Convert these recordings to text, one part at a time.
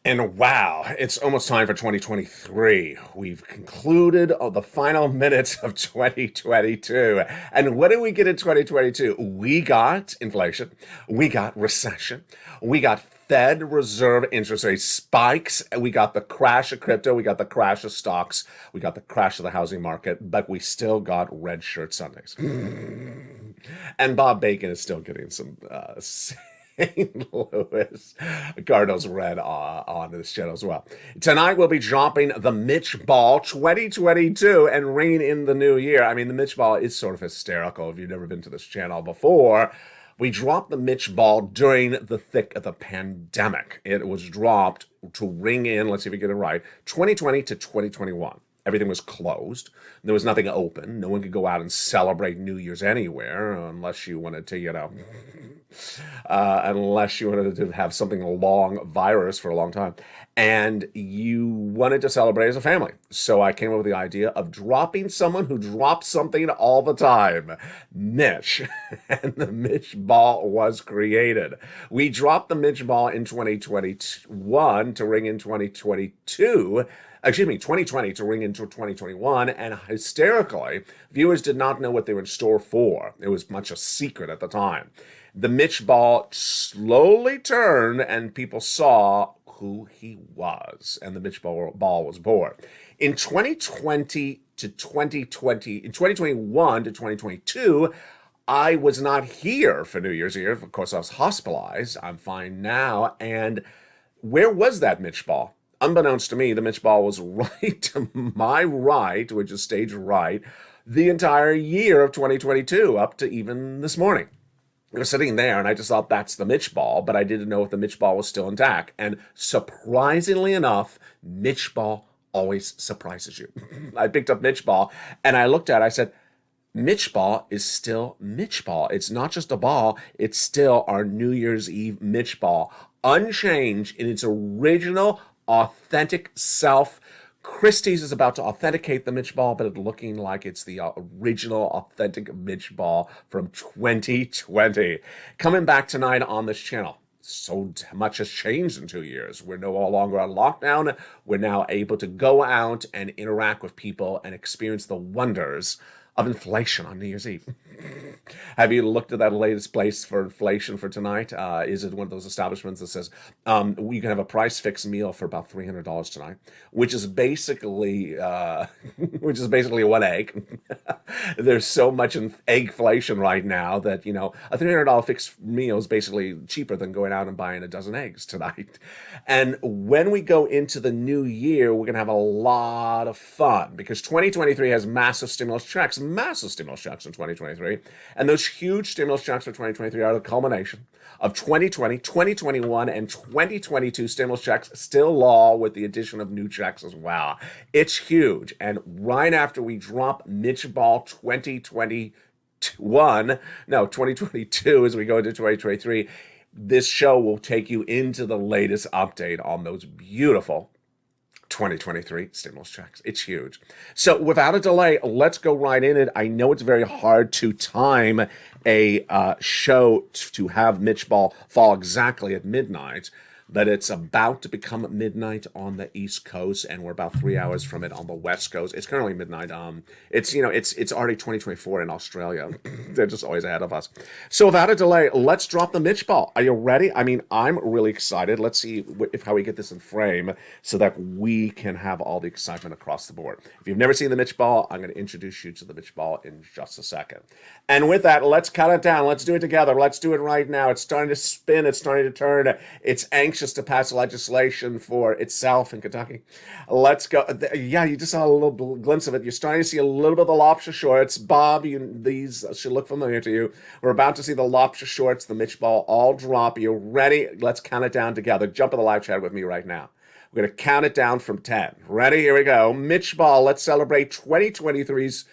And wow, it's almost time for 2023. We've concluded the final minutes of 2022. And what did we get in 2022? We got inflation, we got recession, we got Fed Reserve interest rate spikes, we got the crash of crypto, we got the crash of stocks, we got the crash of the housing market, but we still got red shirt Sundays. And Bob Bacon is still getting some St. Louis Cardinals red on this channel as well. Tonight we'll be dropping the Mitch Ball 2022 and ringing in the new year. I mean, the Mitch Ball is sort of hysterical if you've never been to this channel before. We dropped the Mitch Ball during the thick of the pandemic. It was dropped to ring in, let's see if we get it right, 2020 to 2021. Everything was closed. There was nothing open. No one could go out and celebrate New Year's anywhere unless you wanted to, unless you wanted to have something long virus for a long time. And you wanted to celebrate as a family. So I came up with the idea of dropping someone who drops something all the time, Mitch. And the Mitch Ball was created. We dropped the Mitch Ball in 2021 to ring in 2022. 2020 to ring into 2021, and hysterically, viewers did not know what they were in store for. It was much a secret at the time. The Mitch Ball slowly turned, and people saw who he was, and the Mitch Ball was born. In 2020 to 2020, in 2021 to 2022, I was not here for New Year's Eve. Of course, I was hospitalized. I'm fine now. And where was that Mitch Ball? Unbeknownst to me, the Mitch Ball was right to my right, which is stage right, the entire year of 2022, up to even this morning. I was sitting there and I just thought that's the Mitch Ball, but I didn't know if the Mitch Ball was still intact. And surprisingly enough, Mitch Ball always surprises you. I picked up Mitch Ball and I looked at it, I said, Mitch Ball is still Mitch Ball. It's not just a ball, it's still our New Year's Eve Mitch Ball, unchanged in its original authentic self. Christie's is about to authenticate the Mitch Ball, but it's looking like it's the original authentic Mitch Ball from 2020. Coming back tonight on this channel. So much has changed in 2 years. We're no longer on lockdown. We're now able to go out and interact with people and experience the wonders of inflation on New Year's Eve. Have you looked at that latest place for inflation for tonight? Is it one of those establishments that says you can have a price fixed meal for about $300 tonight, which is basically one egg. There's so much eggflation right now that a $300 fixed meal is basically cheaper than going out and buying a dozen eggs tonight. And when we go into the new year, we're gonna have a lot of fun because 2023 has massive stimulus checks in 2023. And those huge stimulus checks for 2023 are the culmination of 2020, 2021, and 2022 stimulus checks, still law with the addition of new checks as well. It's huge. And right after we drop Mitch Ball 2022 as we go into 2023, this show will take you into the latest update on those beautiful 2023 stimulus checks. It's huge. So without a delay, let's go right in it. I know it's very hard to time a show to have Mitch Ball fall exactly at midnight, but it's about to become midnight on the East Coast, and we're about 3 hours from it on the West Coast. It's currently midnight. It's already 2024 in Australia. They're just always ahead of us. So without a delay, let's drop the Mitch Ball. Are you ready? I mean, I'm really excited. Let's see how we get this in frame so that we can have all the excitement across the board. If you've never seen the Mitch Ball, I'm going to introduce you to the Mitch Ball in just a second. And with that, let's count it down. Let's do it together. Let's do it right now. It's starting to spin. It's starting to turn. It's anxious to pass legislation for itself in Kentucky. Let's go. Yeah, you just saw a little glimpse of it. You're starting to see a little bit of the lobster shorts. Bob, these should look familiar to you. We're about to see the lobster shorts, the Mitch Ball, all drop. You're ready? Let's count it down together. Jump in the live chat with me right now. We're going to count it down from 10. Ready? Here we go. Mitch Ball, let's celebrate 2023's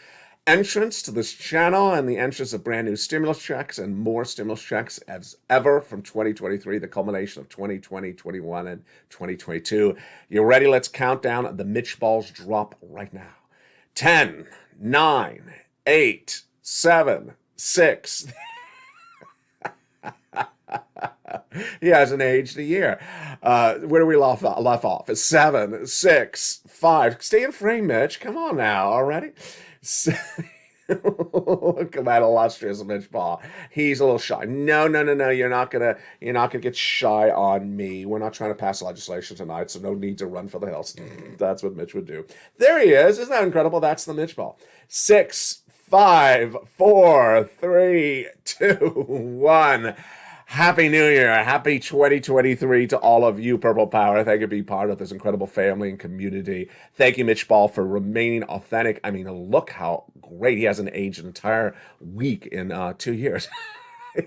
entrance to this channel and the entrance of brand new stimulus checks and more stimulus checks as ever from 2023, the culmination of 2020, 21, and 2022. You ready? Let's count down. The Mitch Balls drop right now. 10, 9, 8, 7, 6. He hasn't aged a year. Where do we left off? 7, 6, 5. Stay in frame, Mitch. Come on now, already. Look at that illustrious Mitch Ball. He's a little shy. No, no, no, no. You're not gonna get shy on me. We're not trying to pass legislation tonight, so no need to run for the hills. That's what Mitch would do. There he is. Isn't that incredible? That's the Mitch Ball. 6, 5, 4, 3, 2, 1. Happy New Year. Happy 2023 to all of you, Purple Power. Thank you for being part of this incredible family and community. Thank you, Mitch Ball, for remaining authentic. I mean, look how great. He hasn't aged an entire week in 2 years.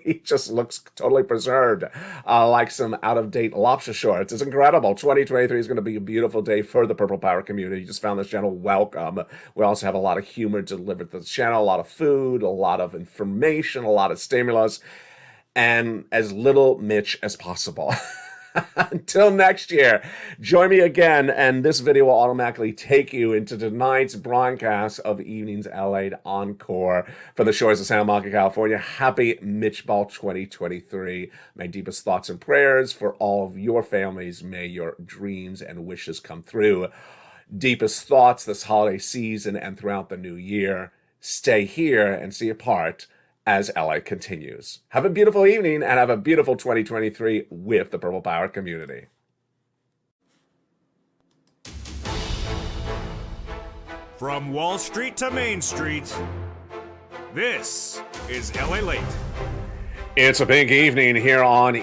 He just looks totally preserved, like some out-of-date lobster shorts. It's incredible. 2023 is going to be a beautiful day for the Purple Power community. You just found this channel. Welcome. We also have a lot of humor delivered to the channel, a lot of food, a lot of information, a lot of stimulus, and as little Mitch as possible. Until next year, join me again, and this video will automatically take you into tonight's broadcast of Evenings LATE Encore for the shores of Santa Monica, California. Happy Mitch Ball 2023. My deepest thoughts and prayers for all of your families. May your dreams and wishes come through. Deepest thoughts this holiday season and throughout the new year. Stay here and see a part as LA continues. Have a beautiful evening and have a beautiful 2023 with the Purple Power community. From Wall Street to Main Street, this is LA Late. It's a big evening here on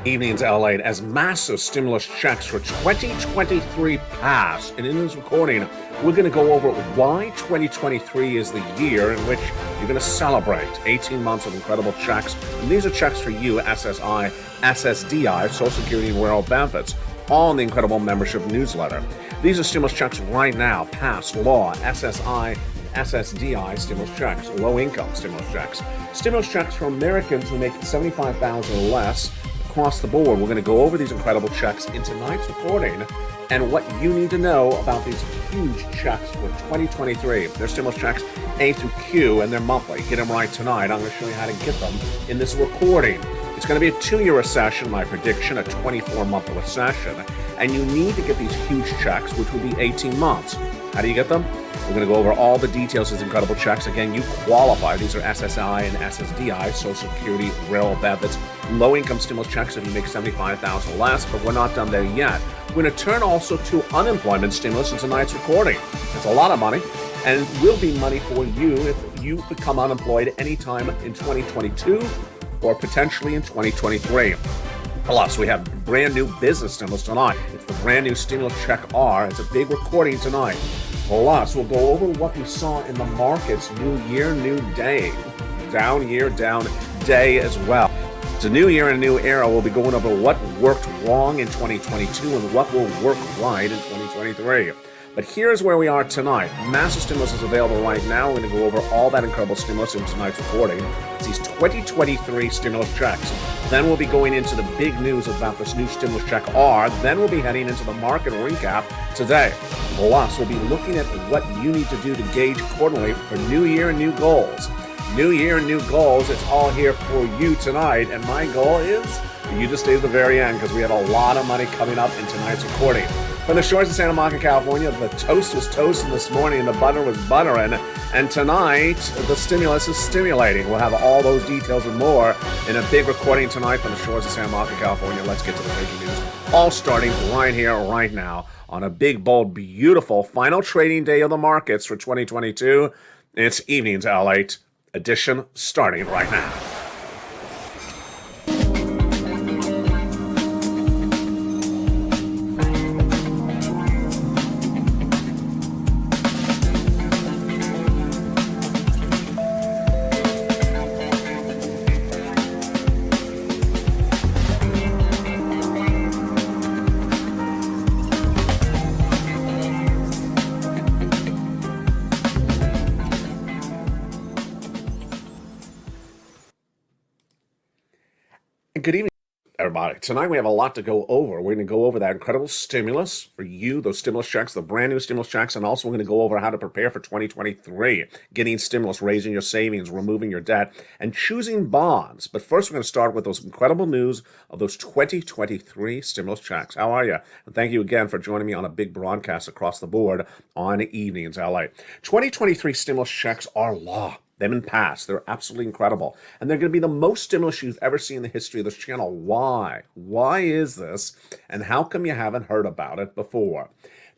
Evenings LA as massive stimulus checks for 2023 pass. And in this recording, we're going to go over why 2023 is the year in which you're going to celebrate 18 months of incredible checks. And these are checks for you, SSI, SSDI, Social Security and Rural Benefits, all in the incredible membership newsletter. These are stimulus checks right now, pass, law, SSI, SSDI stimulus checks, low income stimulus checks. Stimulus checks for Americans who make $75,000 or less across the board. We're going to go over these incredible checks in tonight's recording and what you need to know about these huge checks for 2023. They're stimulus checks A through Q, and they're monthly. Get them right tonight. I'm going to show you how to get them in this recording. It's going to be a 2-year recession, my prediction, a 24-month recession, and you need to get these huge checks, which will be 18 months. How do you get them? We're going to go over all the details of these incredible checks. Again, you qualify. These are SSI and SSDI, Social Security, Rural Benefits, low-income stimulus checks if you make $75,000 or less, but we're not done there yet. We're going to turn also to unemployment stimulus in tonight's recording. It's a lot of money, and will be money for you if you become unemployed anytime in 2022 or potentially in 2023. Plus, we have brand new business stimulus tonight. It's the brand new stimulus check R. It's a big recording tonight. Plus, we'll go over what we saw in the markets. New year, new day. Down year, down day as well. It's a new year and a new era. We'll be going over what worked wrong in 2022 and what will work right in 2023. But here's where we are tonight. Massive stimulus is available right now. We're going to go over all that incredible stimulus in tonight's recording. It's these 2023 stimulus checks. Then we'll be going into the big news about this new stimulus check R. Then we'll be heading into the market recap today. Plus, we'll be looking at what you need to do to gauge accordingly for new year and new goals. New year and new goals. It's all here for you tonight. And my goal is for you to stay to the very end because we have a lot of money coming up in tonight's recording. From the shores of Santa Monica, California, the toast was toasting this morning and the butter was buttering. And tonight, the stimulus is stimulating. We'll have all those details and more in a big recording tonight from the shores of Santa Monica, California. Let's get to the breaking news. All starting right here, right now, on a big, bold, beautiful final trading day of the markets for 2022. It's Evenings LATE edition starting right now. everybody. Tonight we have a lot to go over. We're going to go over that incredible stimulus for you, those stimulus checks, the brand new stimulus checks, and also we're going to go over how to prepare for 2023, getting stimulus, raising your savings, removing your debt, and choosing bonds. But first, we're going to start with those incredible news of those 2023 stimulus checks. How are you? And thank you again for joining me on a big broadcast across the board on Evenings LA. 2023 stimulus checks are law. They've been passed. They're absolutely incredible. And they're going to be the most stimulus you've ever seen in the history of this channel. Why? Why is this? And how come you haven't heard about it before?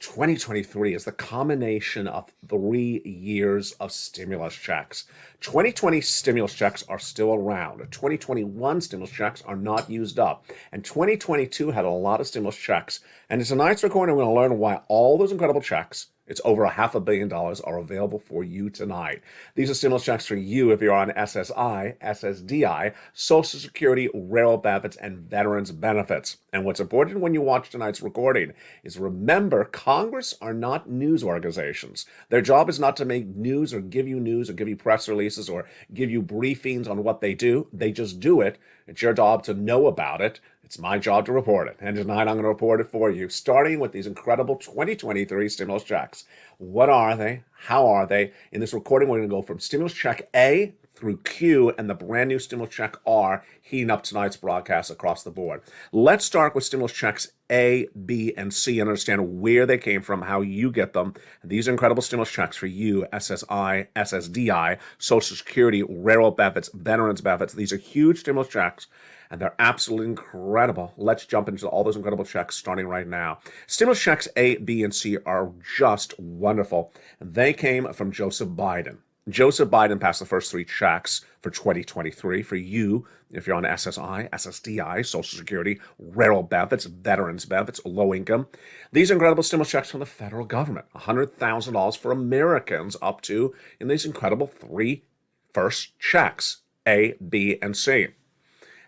2023 is the combination of 3 years of stimulus checks. 2020 stimulus checks are still around. 2021 stimulus checks are not used up. And 2022 had a lot of stimulus checks. And in tonight's recording, we're going to learn why all those incredible checks, it's over $500 million, are available for you tonight. These are stimulus checks for you if you're on SSI, SSDI, Social Security, railroad benefits, and veterans benefits. And what's important when you watch tonight's recording is remember, Congress are not news organizations. Their job is not to make news or give you press releases or give you briefings on what they do. They just do it. It's your job to know about it. It's my job to report it. And tonight I'm going to report it for you, starting with these incredible 2023 stimulus checks. What are they? How are they? In this recording, we're going to go from stimulus check A through Q and the brand new stimulus check R, heating up tonight's broadcast across the board. Let's start with stimulus checks A, B, and C and understand where they came from, how you get them. These are incredible stimulus checks for you, SSI, SSDI, Social Security, railroad benefits, veterans benefits. These are huge stimulus checks, and they're absolutely incredible. Let's jump into all those incredible checks starting right now. Stimulus checks A, B, and C are just wonderful. They came from Joseph Biden. Joseph Biden passed the first 3 checks for 2023 for you if you're on SSI, SSDI, Social Security, railroad benefits, veterans benefits, low income. These are incredible stimulus checks from the federal government, $100,000 for Americans up to in these incredible 3 first checks, A, B, and C.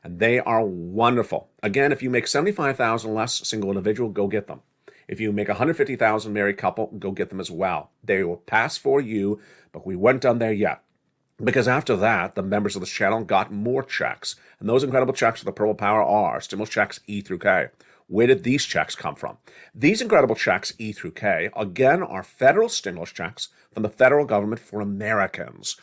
And they are wonderful. Again, if you make $75,000 less single individual, go get them. If you make $150,000 married couple, go get them as well. They will pass for you, but we weren't done there yet. Because after that, the members of this channel got more checks. And those incredible checks for the Purple Power are stimulus checks E through K. Where did these checks come from? These incredible checks E through K, again, are federal stimulus checks from the federal government for Americans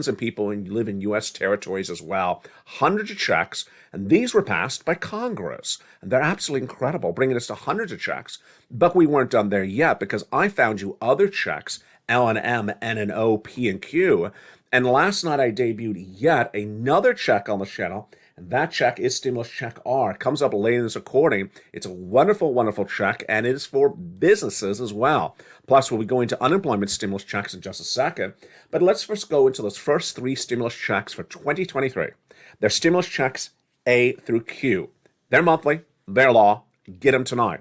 and people who live in U.S. territories as well. Hundreds of checks, and these were passed by Congress. And they're absolutely incredible, bringing us to hundreds of checks. But we weren't done there yet because I found you other checks, L and M, N and O, P and Q. And last night I debuted yet another check on the channel. And that check is stimulus check R. It comes up later in this recording. It's a wonderful, wonderful check, and it is for businesses as well. Plus, we'll be going to unemployment stimulus checks in just a second. But let's first go into those first 3 stimulus checks for 2023. They're stimulus checks A through Q. They're monthly. They're law. Get them tonight.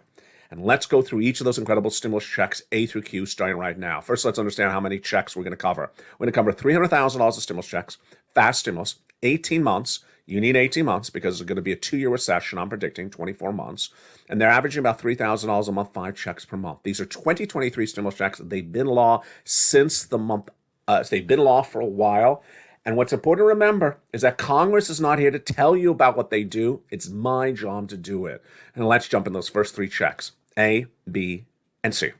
And let's go through each of those incredible stimulus checks A through Q starting right now. First, let's understand how many checks we're going to cover. We're going to cover $300,000 of stimulus checks, fast stimulus, 18 months. You need 18 months because it's going to be a 2-year recession. I'm predicting 24 months. And they're averaging about $3,000 a month, 5 checks per month. These are 2023 stimulus checks. They've been law since the month. They've been law for a while. And what's important to remember is that Congress is not here to tell you about what they do. It's my job to do it. And let's jump in those first 3 checks, A, B, and C.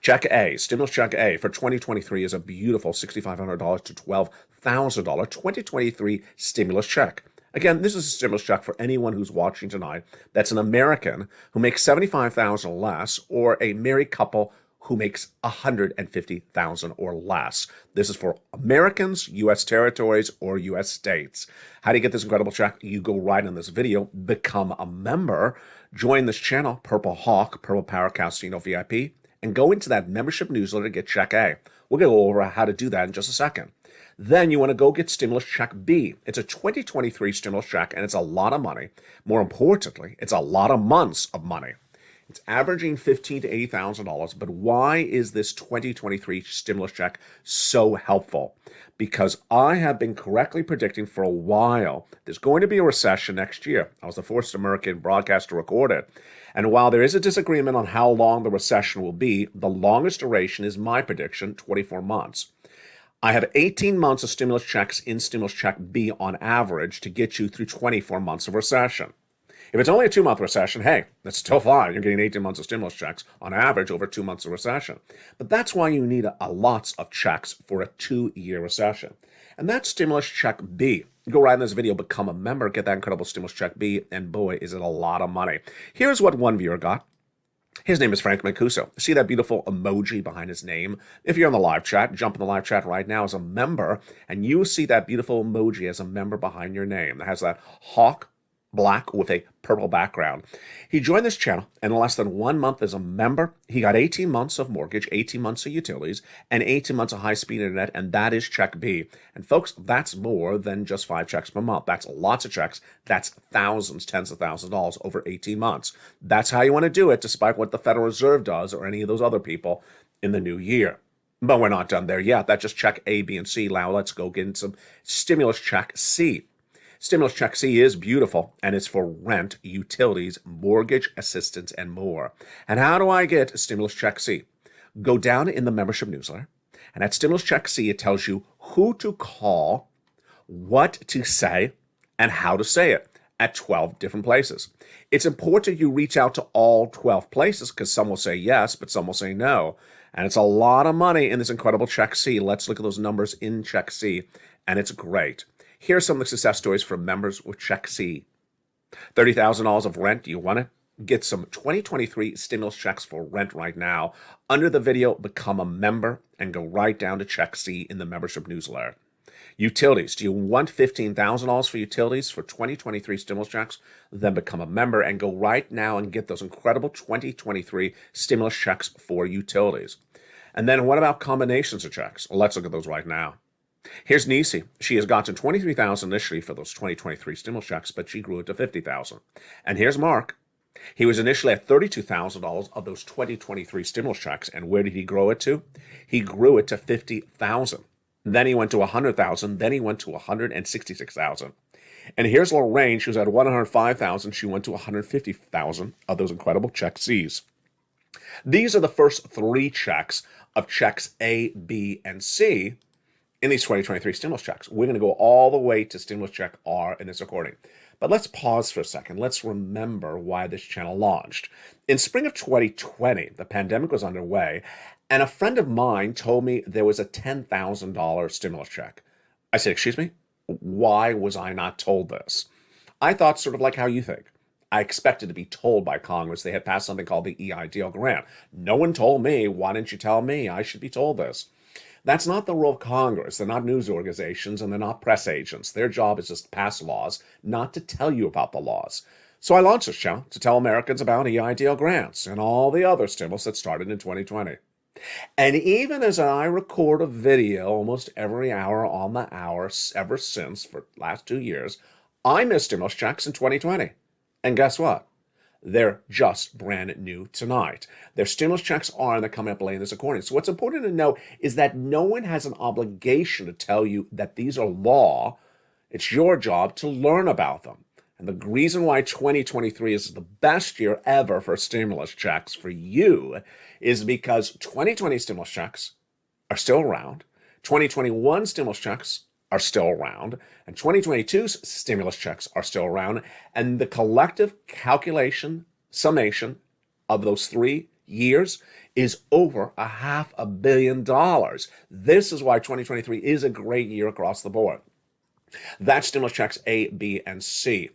Check A, stimulus check A for 2023 is a beautiful $6,500 to $12,000 2023 stimulus check. Again, this is a stimulus check for anyone who's watching tonight that's an American who makes $75,000 less or a married couple who makes $150,000 or less. This is for Americans, U.S. territories, or U.S. states. How do you get this incredible check? You go right in this video, become a member, join this channel, Purple Hawk, Purple Power Casino VIP, and go into that membership newsletter to get check A. We'll go over how to do that in just a second. Then you want to go get stimulus check B. It's a 2023 stimulus check, and it's a lot of money. More importantly, it's a lot of months of money. It's averaging $15,000 to $80,000, but why is this 2023 stimulus check so helpful? Because I have been correctly predicting for a while there's going to be a recession next year. I was the first American broadcaster to record it. And while there is a disagreement on how long the recession will be, the longest duration is my prediction, 24 months. I have 18 months of stimulus checks in stimulus check B on average to get you through 24 months of recession. If it's only a 2-month recession, hey, that's still fine. You're getting 18 months of stimulus checks on average over 2 months of recession. But that's why you need a lots of checks for a 2-year recession. And that's stimulus check B. Go right in this video, become a member, get that incredible stimulus check B, and boy, is it a lot of money. Here's what one viewer got. His name is Frank Mancuso. See that beautiful emoji behind his name? If you're on the live chat, jump in the live chat right now as a member, and you see that beautiful emoji as a member behind your name that has that hawk black with a purple background. He joined this channel, and in less than 1 month as a member, he got 18 months of mortgage, 18 months of utilities, and 18 months of high-speed internet, and that is check B. And folks, that's more than just 5 checks per month. That's lots of checks. That's thousands, tens of thousands of dollars over 18 months. That's how you want to do it, despite what the Federal Reserve does or any of those other people in the new year. But we're not done there yet. That's just check A, B, and C. Now let's go get into some stimulus check C. Stimulus check C is beautiful, and it's for rent, utilities, mortgage assistance, and more. And how do I get stimulus check C? Go down in the membership newsletter, and at stimulus check C, it tells you who to call, what to say, and how to say it at 12 different places. It's important you reach out to all 12 places because some will say yes, but some will say no. And it's a lot of money in this incredible check C. Let's look at those numbers in check C, and it's great. Here are some of the success stories from members with check C. $30,000 of rent. Do you want it? Get some 2023 stimulus checks for rent right now. Under the video, become a member and go right down to check C in the membership newsletter. Utilities. Do you want $15,000 for utilities for 2023 stimulus checks? Then become a member and go right now and get those incredible 2023 stimulus checks for utilities. And then what about combinations of checks? Well, let's look at those right now. Here's Nisi. She has gotten $23,000 initially for those 2023 stimulus checks, but she grew it to $50,000. And here's Mark. He was initially at $32,000 of those 2023 stimulus checks, and where did he grow it to? He grew it to $50,000. Then he went to $100,000. Then he went to $166,000. And here's Lorraine. She was at $105,000. She went to $150,000 of those incredible check C's. These are the first 3 checks of checks A, B, and C in these 2023 stimulus checks. We're going to go all the way to stimulus check R in this recording. But let's pause for a second. Let's remember why this channel launched. In spring of 2020, the pandemic was underway, and a friend of mine told me there was a $10,000 stimulus check. I said, excuse me? Why was I not told this? I thought sort of like how you think. I expected to be told by Congress they had passed something called the EIDL grant. No one told me. Why didn't you tell me? I should be told this. That's not the role of Congress. They're not news organizations, and they're not press agents. Their job is just to pass laws, not to tell you about the laws. So I launched this channel to tell Americans about EIDL grants and all the other stimulus that started in 2020. And even as I record a video almost every hour on the hour ever since for the last 2 years, I missed stimulus checks in 2020. And guess what? They're just brand new tonight. Their stimulus checks are, and they're coming up late in this recording. So what's important to know is that no one has an obligation to tell you that these are law. It's your job to learn about them. And the reason why 2023 is the best year ever for stimulus checks for you is because 2020 stimulus checks are still around. 2021 stimulus checks are still around, and 2022's stimulus checks are still around, and the collective calculation, summation of those 3 years is over $500 million. This is why 2023 is a great year across the board. That's stimulus checks A, B, and C.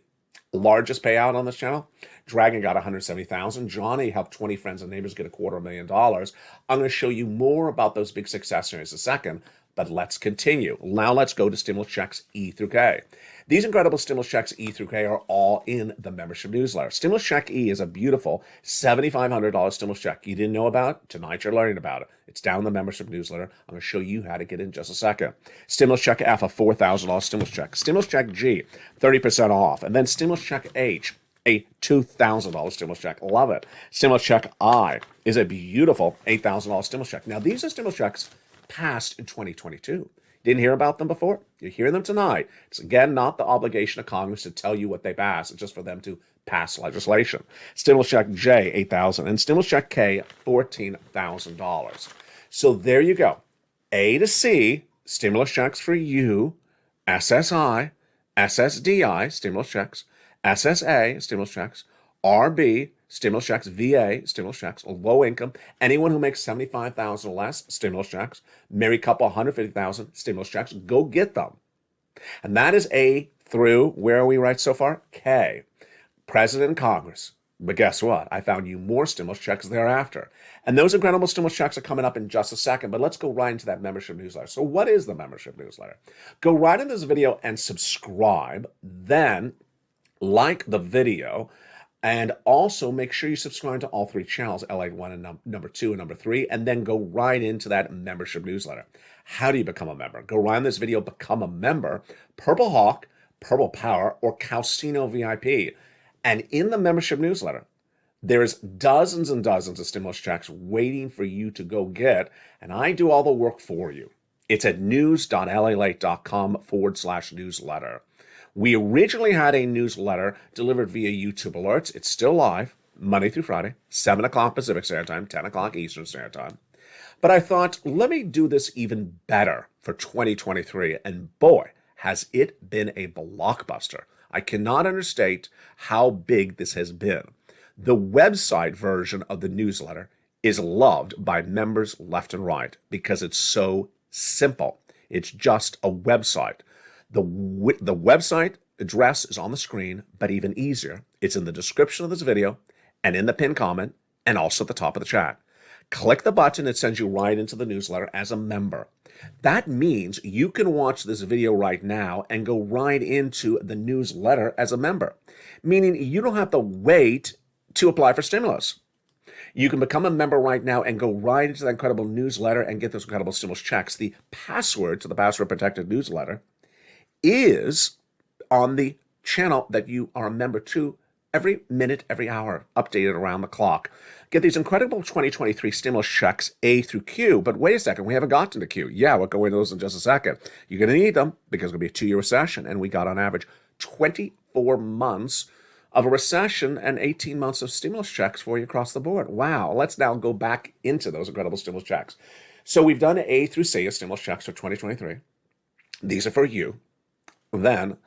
Largest payout on this channel, Dragon got $170,000. Johnny helped 20 friends and neighbors get $250,000. I'm going to show you more about those big success stories in a second, but let's continue. Now let's go to stimulus checks E through K. These incredible stimulus checks E through K are all in the membership newsletter. Stimulus check E is a beautiful $7,500 stimulus check. You didn't know about it? Tonight you're learning about it. It's down in the membership newsletter. I'm going to show you how to get in just a second. Stimulus check F, a $4,000 stimulus check. Stimulus check G, 30% off. And then stimulus check H, a $2,000 stimulus check. Love it. Stimulus check I is a beautiful $8,000 stimulus check. Now, these are stimulus checks passed in 2022. Didn't hear about them before? You're hearing them tonight. It's, again, not the obligation of Congress to tell you what they pass. It's just for them to pass legislation. Stimulus check J, $8,000, and stimulus check K, $14,000. So there you go. A to C, stimulus checks for you, SSI, SSDI, stimulus checks, SSA, stimulus checks, RB, stimulus checks, VA, stimulus checks, low income, anyone who makes 75,000 or less, stimulus checks, married couple, 150,000, stimulus checks, go get them. And that is A through, where are we right so far? K, President and Congress. But guess what? I found you more stimulus checks thereafter. And those incredible stimulus checks are coming up in just a second, but let's go right into that membership newsletter. So what is the membership newsletter? Go right in this video and subscribe, then like the video, and also make sure you subscribe to all three channels, LALATE 1 and number 2 and number 3, and then go right into that membership newsletter. How do you become a member? Go right in this video, become a member, Purple Hawk, Purple Power, or Calcino VIP. And in the membership newsletter, there's dozens and dozens of stimulus checks waiting for you to go get, and I do all the work for you. It's at news.lalate.com/newsletter. We originally had a newsletter delivered via YouTube alerts. It's still live, Monday through Friday, 7 o'clock Pacific Standard Time, 10 o'clock Eastern Standard Time. But I thought, let me do this even better for 2023, and boy, has it been a blockbuster. I cannot understate how big this has been. The website version of the newsletter is loved by members left and right because it's so simple. It's just a website. The website address is on the screen, but even easier, it's in the description of this video and in the pinned comment and also at the top of the chat. Click the button, it sends you right into the newsletter as a member. That means you can watch this video right now and go right into the newsletter as a member, meaning you don't have to wait to apply for stimulus. You can become a member right now and go right into that incredible newsletter and get those incredible stimulus checks. The password to the password-protected newsletter is on the channel that you are a member to every minute, every hour, updated around the clock. Get these incredible 2023 stimulus checks A through Q. But wait a second, we haven't gotten to Q. Yeah, we'll go into those in just a second. You're going to need them because it's going to be a 2-year recession. And we got on average 24 months of a recession and 18 months of stimulus checks for you across the board. Wow. Let's now go back into those incredible stimulus checks. So we've done A through C as stimulus checks for 2023. These are for you. Then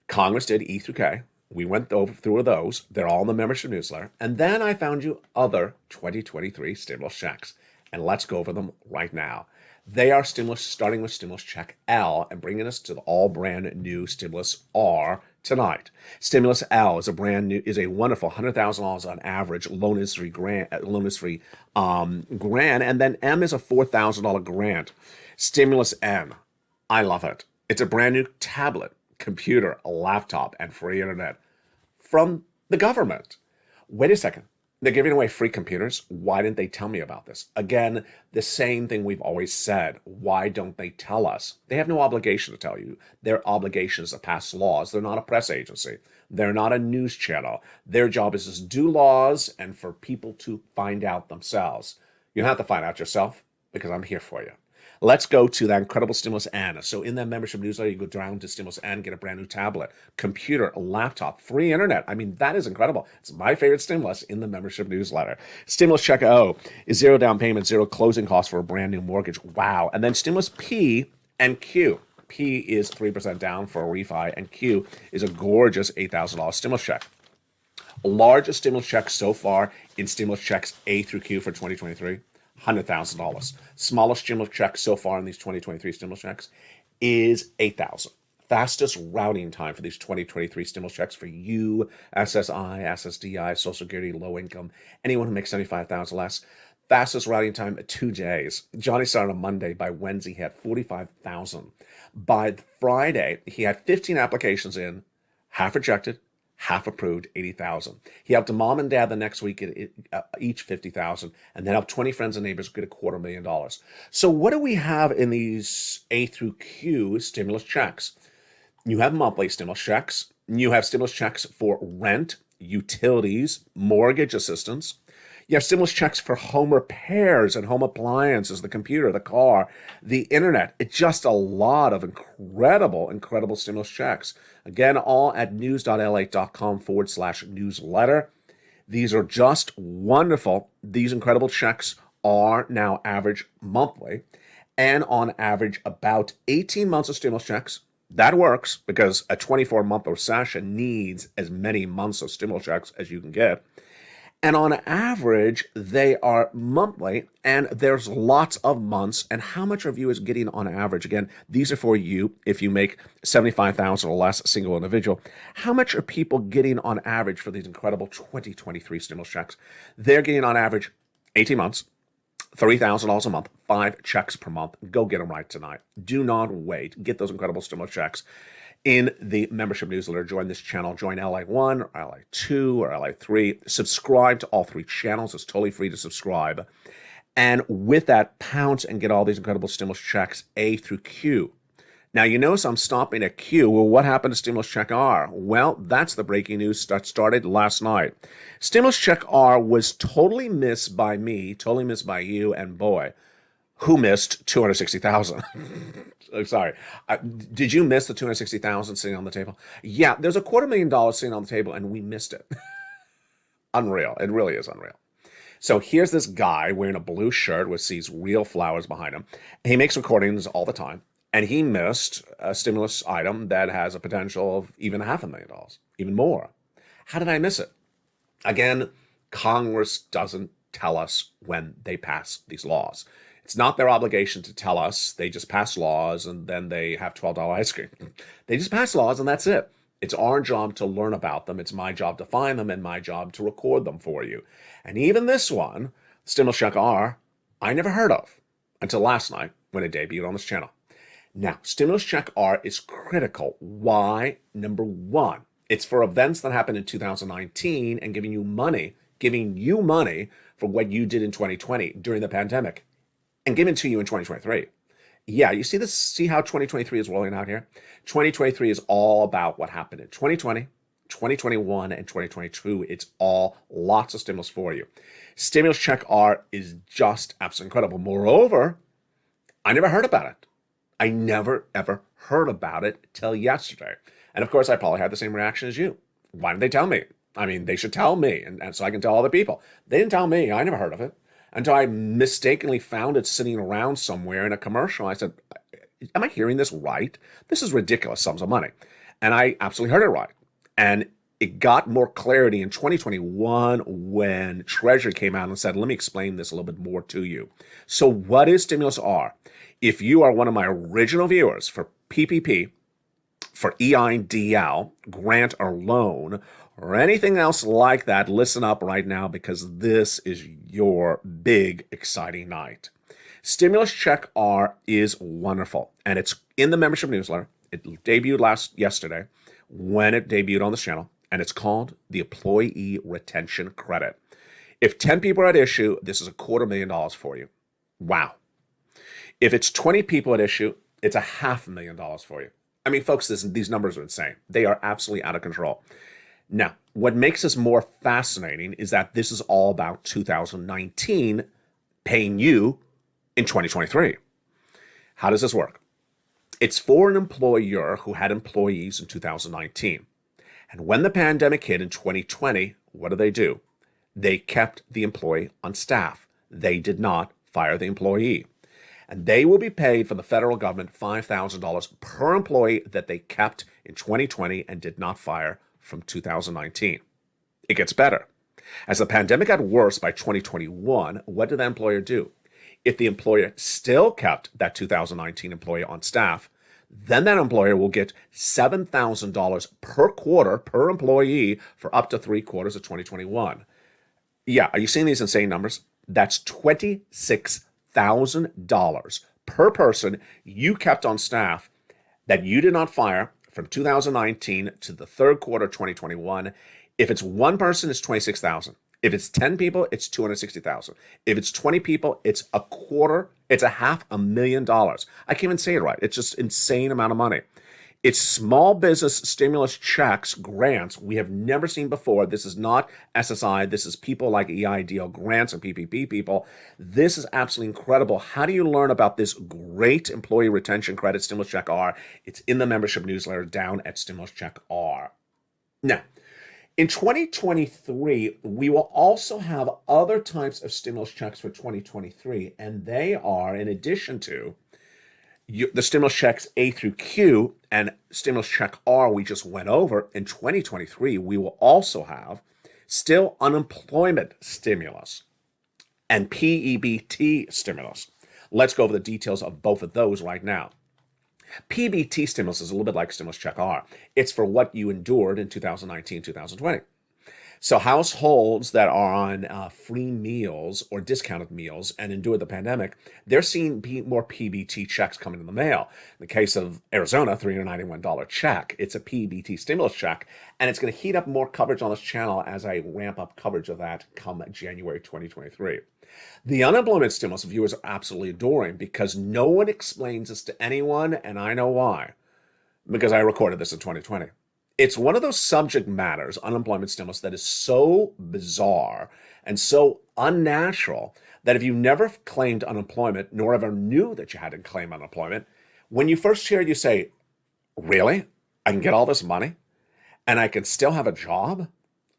Congress did E through K. We went through those. They're all in the membership newsletter. And then I found you other 2023 stimulus checks. And let's go over them right now. They are stimulus, starting with stimulus check L and bringing us to the all brand new stimulus R tonight. Stimulus L is a wonderful $100,000 on average loan is free grant, and then M is a $4,000 grant. Stimulus N, I love it. It's a brand new tablet, computer, a laptop, and free internet from the government. Wait a second. They're giving away free computers. Why didn't they tell me about this? Again, the same thing we've always said. Why don't they tell us? They have no obligation to tell you. Their obligation is to pass laws. They're not a press agency. They're not a news channel. Their job is to do laws and for people to find out themselves. You don't have to find out yourself because I'm here for you. Let's go to that incredible Stimulus N. So in that membership newsletter, you go down to Stimulus N, get a brand new tablet, computer, a laptop, free internet. I mean, that is incredible. It's my favorite stimulus in the membership newsletter. Stimulus Check O is 0 down payment, 0 closing costs for a brand new mortgage. Wow. And then Stimulus P and Q. P is 3% down for a refi, and Q is a gorgeous $8,000 stimulus check. Largest stimulus check so far in stimulus checks A through Q for 2023. $100,000. Smallest stimulus check so far in these 2023 stimulus checks is $8,000. Fastest routing time for these 2023 stimulus checks for you, SSI, SSDI, Social Security, low income, anyone who makes 75,000 less. Fastest routing time, 2 days. Johnny started on Monday. By Wednesday, he had 45,000. By Friday, he had 15 applications in, half rejected, half approved, 80,000. He helped a mom and dad the next week at each 50,000, and then helped 20 friends and neighbors get $250,000. So what do we have in these A through Q stimulus checks? You have monthly stimulus checks. You have stimulus checks for rent, utilities, mortgage assistance. You have stimulus checks for home repairs and home appliances, the computer, the car, the internet. It's just a lot of incredible stimulus checks. Again, all at news.lalate.com/newsletter. These are just wonderful. These incredible checks are now average monthly. and on average about 18 months of stimulus checks. That works because a 24-month recession needs as many months of stimulus checks as you can get. And on average, they are monthly, and there's lots of months. And how much are viewers getting on average? Again, these are for you if you make 75,000 or less, single individual. How much are people getting on average for these incredible 2023 stimulus checks? They're getting on average 18 months, $30,000 a month, 5 checks per month. Go get them right tonight. Do not wait. Get those incredible stimulus checks in the membership newsletter. Join this channel. Join LA1 or LA2 or LA3. Subscribe to all 3 channels. It's totally free to subscribe. And with that, pounce and get all these incredible stimulus checks A through Q. Now, you notice I'm stopping at Q. Well, what happened to Stimulus Check R? Well, that's the breaking news that started last night. Stimulus Check R was totally missed by me, totally missed by you, and boy, who missed 260,000? Sorry. Did you miss the 260,000 sitting on the table? Yeah, there's a $250,000 sitting on the table, and we missed it. Unreal. It really is unreal. So here's this guy wearing a blue shirt with these real flowers behind him. He makes recordings all the time. And he missed a stimulus item that has a potential of even $500,000, even more. How did I miss it? Again, Congress doesn't tell us when they pass these laws. It's not their obligation to tell us. They just pass laws and then they have $12 ice cream. They just pass laws and that's it. It's our job to learn about them. It's my job to find them and my job to record them for you. And even this one, Stimulus Check R, I never heard of until last night when it debuted on this channel. Now, Stimulus Check R is critical. Why? Number one, it's for events that happened in 2019 and giving you money for what you did in 2020 during the pandemic and giving to you in 2023. Yeah, you see this? See how 2023 is rolling out here? 2023 is all about what happened in 2020, 2021, and 2022. It's all lots of stimulus for you. Stimulus Check R is just absolutely incredible. Moreover, I never heard about it. I never, ever heard about it till yesterday. And of course, I probably had the same reaction as you. Why didn't they tell me? I mean, they should tell me, and so I can tell other people. They didn't tell me. I never heard of it until I mistakenly found it sitting around somewhere in a commercial. I said, am I hearing this right? This is ridiculous sums of money. And I absolutely heard it right. And it got more clarity in 2021 when Treasury came out and said, let me explain this a little bit more to you. So what is Stimulus R? If you are one of my original viewers for PPP, for EIDL, grant or loan, or anything else like that, listen up right now because this is your big, exciting night. Stimulus Check R is wonderful, and it's in the membership newsletter. It debuted yesterday when it debuted on this channel, and it's called the Employee Retention Credit. If 10 people are at issue, this is $250,000 for you. Wow. If it's 20 people at issue, it's $500,000 for you. I mean, folks, these numbers are insane. They are absolutely out of control. Now, what makes this more fascinating is that this is all about 2019 paying you in 2023. How does this work? It's for an employer who had employees in 2019. And when the pandemic hit in 2020, what do? They kept the employee on staff. They did not fire the employee. And they will be paid from the federal government $5,000 per employee that they kept in 2020 and did not fire from 2019. It gets better. As the pandemic got worse by 2021, what did the employer do? If the employer still kept that 2019 employee on staff, then that employer will get $7,000 per quarter per employee for up to 3 quarters of 2021. Yeah, are you seeing these insane numbers? That's $26,000 per person you kept on staff that you did not fire from 2019 to the 3rd quarter of 2021. If it's one person, it's $26,000. If it's 10 people, it's $260,000. If it's 20 people, it's $250,000. I can't even say it right. It's just insane amount of money. It's small business stimulus checks, grants we have never seen before. This is not SSI. This is people like EIDL grants and PPP people. This is absolutely incredible. How do you learn about this great employee retention credit, Stimulus Check R? It's in the membership newsletter down at Stimulus Check R. Now, in 2023, we will also have other types of stimulus checks for 2023, and they are, in addition to The stimulus checks A through Q and stimulus check R we just went over. In 2023, we will also have still unemployment stimulus and PEBT stimulus. Let's go over the details of both of those right now. PBT stimulus is a little bit like stimulus check R. It's for what you endured in 2019, 2020. So households that are on free meals or discounted meals and endure the pandemic, they're seeing more PBT checks coming in the mail. In the case of Arizona, $391 check. It's a PBT stimulus check, and it's going to heat up more coverage on this channel as I ramp up coverage of that come January 2023. The unemployment stimulus viewers are absolutely adoring because no one explains this to anyone, and I know why, because I recorded this in 2020. It's one of those subject matters, unemployment stimulus, that is so bizarre and so unnatural that if you never claimed unemployment, nor ever knew that you had to claim unemployment, when you first hear it, you say, really? I can get all this money and I can still have a job?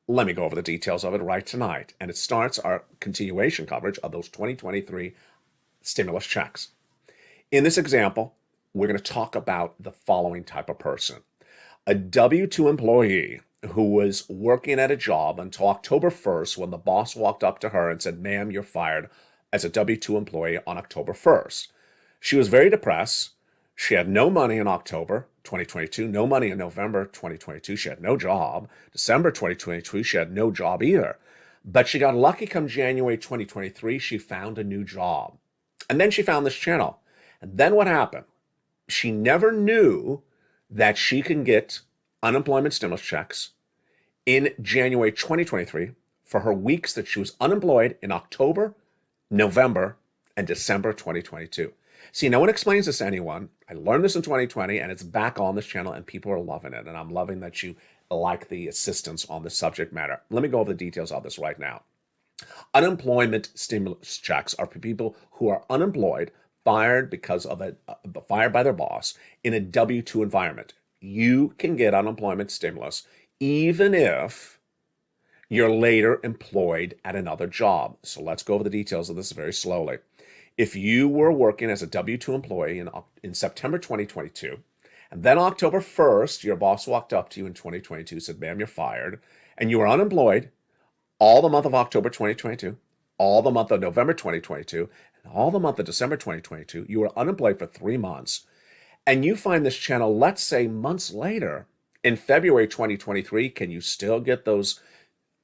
Let me go over the details of it right tonight. And it starts our continuation coverage of those 2023 stimulus checks. In this example, we're going to talk about the following type of person. A W-2 employee who was working at a job until October 1st when the boss walked up to her and said, ma'am, you're fired as a W-2 employee on October 1st. She was very depressed. She had no money in October 2022, no money in November 2022. She had no job. December 2022, she had no job either. But she got lucky come January 2023. She found a new job. And then she found this channel. And then what happened? She never knew that she can get unemployment stimulus checks in January 2023 for her weeks that she was unemployed in October, November, and December 2022. See, no one explains this to anyone. I learned this in 2020, and it's back on this channel, and people are loving it. And I'm loving that you like the assistance on this subject matter. Let me go over the details of this right now. Unemployment stimulus checks are for people who are unemployed, fired because of fired by their boss in a W-2 environment. You can get unemployment stimulus even if you're later employed at another job. So let's go over the details of this very slowly. If you were working as a W-2 employee in September 2022, and then October 1st, your boss walked up to you in 2022, said, ma'am, you're fired, and you were unemployed all the month of October 2022, all the month of November 2022, and all the month of December 2022, you were unemployed for 3 months, and you find this channel, let's say months later, in February 2023, can you still get those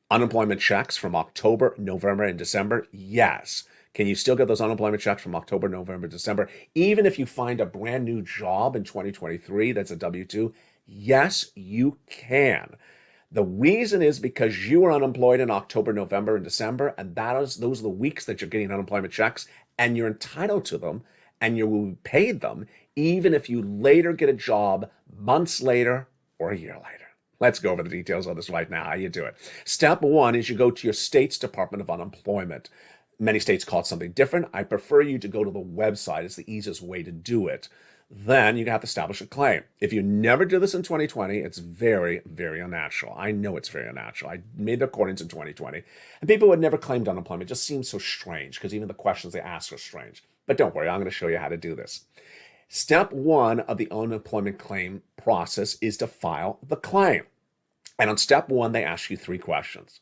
unemployment checks from October, November, and December? Yes. Can you still get those unemployment checks from October, November, December, even if you find a brand new job in 2023 that's a W-2? Yes, you can. The reason is because you were unemployed in October, November, and December, and those are the weeks that you're getting unemployment checks, and you're entitled to them, and you will be paid them, even if you later get a job months later or a year later. Let's go over the details of this right now, how you do it. Step one is you go to your state's Department of Unemployment. Many states call it something different. I prefer you to go to the website. It's the easiest way to do it. Then you have to establish a claim. If you never do this in 2020, it's very, very unnatural. I know it's very unnatural. I made the recordings in 2020, and people who had never claimed unemployment just seems so strange because even the questions they ask are strange. But don't worry, I'm going to show you how to do this. Step one of the unemployment claim process is to file the claim. And on step one, they ask you 3 questions.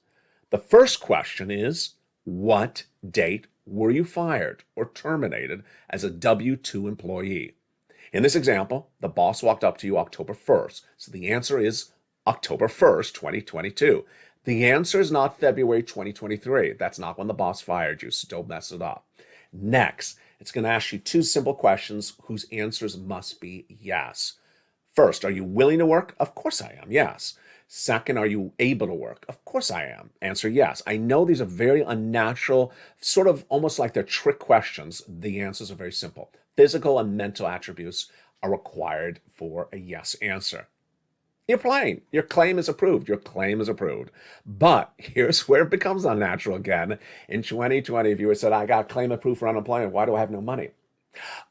The first question is, what date were you fired or terminated as a W-2 employee? In this example, the boss walked up to you October 1st. So the answer is October 1st, 2022. The answer is not February 2023. That's not when the boss fired you, so don't mess it up. Next, it's going to ask you 2 simple questions whose answers must be yes. First, are you willing to work? Of course I am, yes. Second, are you able to work? Of course I am. Answer yes. I know these are very unnatural, sort of almost like they're trick questions. The answers are very simple. Physical and mental attributes are required for a yes answer. You're playing. Your claim is approved. Your claim is approved. But here's where it becomes unnatural again. In 2020, if you had said, I got claim approved for unemployment, why do I have no money?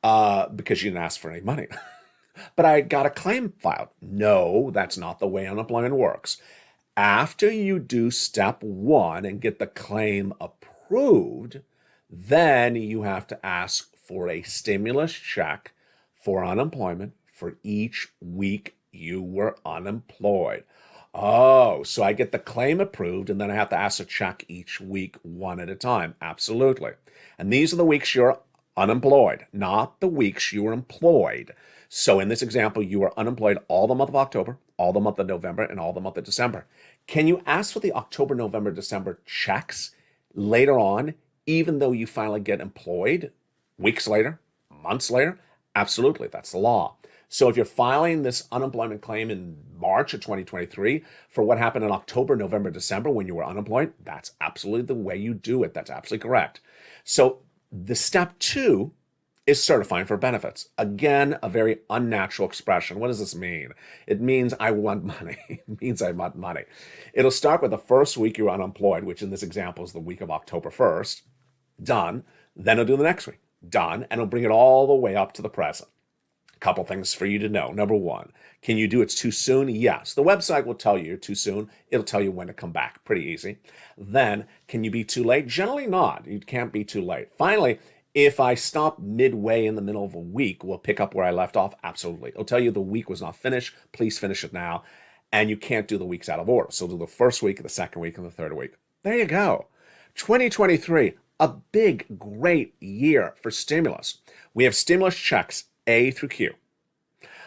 Because you didn't ask for any money. But I got a claim filed. No, that's not the way unemployment works. After you do step 1 and get the claim approved, then you have to ask for a stimulus check for unemployment for each week you were unemployed. Oh, so I get the claim approved and then I have to ask a check each week one at a time. Absolutely. And these are the weeks you're unemployed, not the weeks you were employed. So in this example, you were unemployed all the month of October, all the month of November, and all the month of December. Can you ask for the October, November, December checks later on, even though you finally get employed weeks later, months later? Absolutely. That's the law. So if you're filing this unemployment claim in March of 2023 for what happened in October, November, December when you were unemployed, that's absolutely the way you do it. That's absolutely correct. So the step 2 is certifying for benefits. Again, a very unnatural expression. What does this mean? It means I want money. It means I want money. It'll start with the first week you're unemployed, which in this example is the week of October 1st. Done. Then it'll do the next week. Done. And it'll bring it all the way up to the present. Couple things for you to know. Number 1, can you do it too soon? Yes. The website will tell you you're too soon. It'll tell you when to come back. Pretty easy. Then, can you be too late? Generally not. You can't be too late. Finally, if I stop midway in the middle of a week, we'll pick up where I left off. Absolutely. It'll tell you the week was not finished. Please finish it now. And you can't do the weeks out of order. So do the first week, the second week, and the third week. There you go. 2023, a big, great year for stimulus. We have stimulus checks A through Q.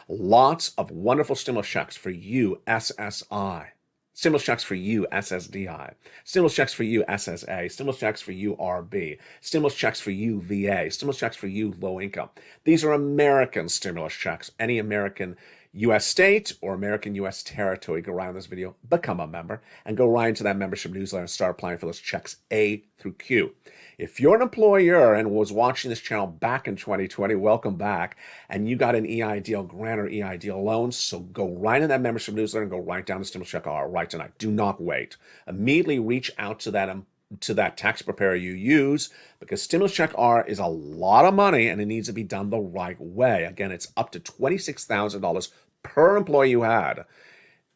Lots of wonderful stimulus checks for you, SSI. Stimulus checks for you, SSDI. Stimulus checks for you, SSA. Stimulus checks for you, RB. Stimulus checks for you, VA. Stimulus checks for you, low income. These are American stimulus checks. Any American U.S. state or American U.S. territory, go right on this video, become a member, and go right into that membership newsletter and start applying for those checks A through Q. If you're an employer and was watching this channel back in 2020, welcome back, and you got an EIDL grant or EIDL loan, so go right in that membership newsletter and go right down to Stimulus Check R right tonight. Do not wait. Immediately reach out to that tax preparer you use, because Stimulus Check R is a lot of money and it needs to be done the right way. Again, it's up to $26,000 per employee you had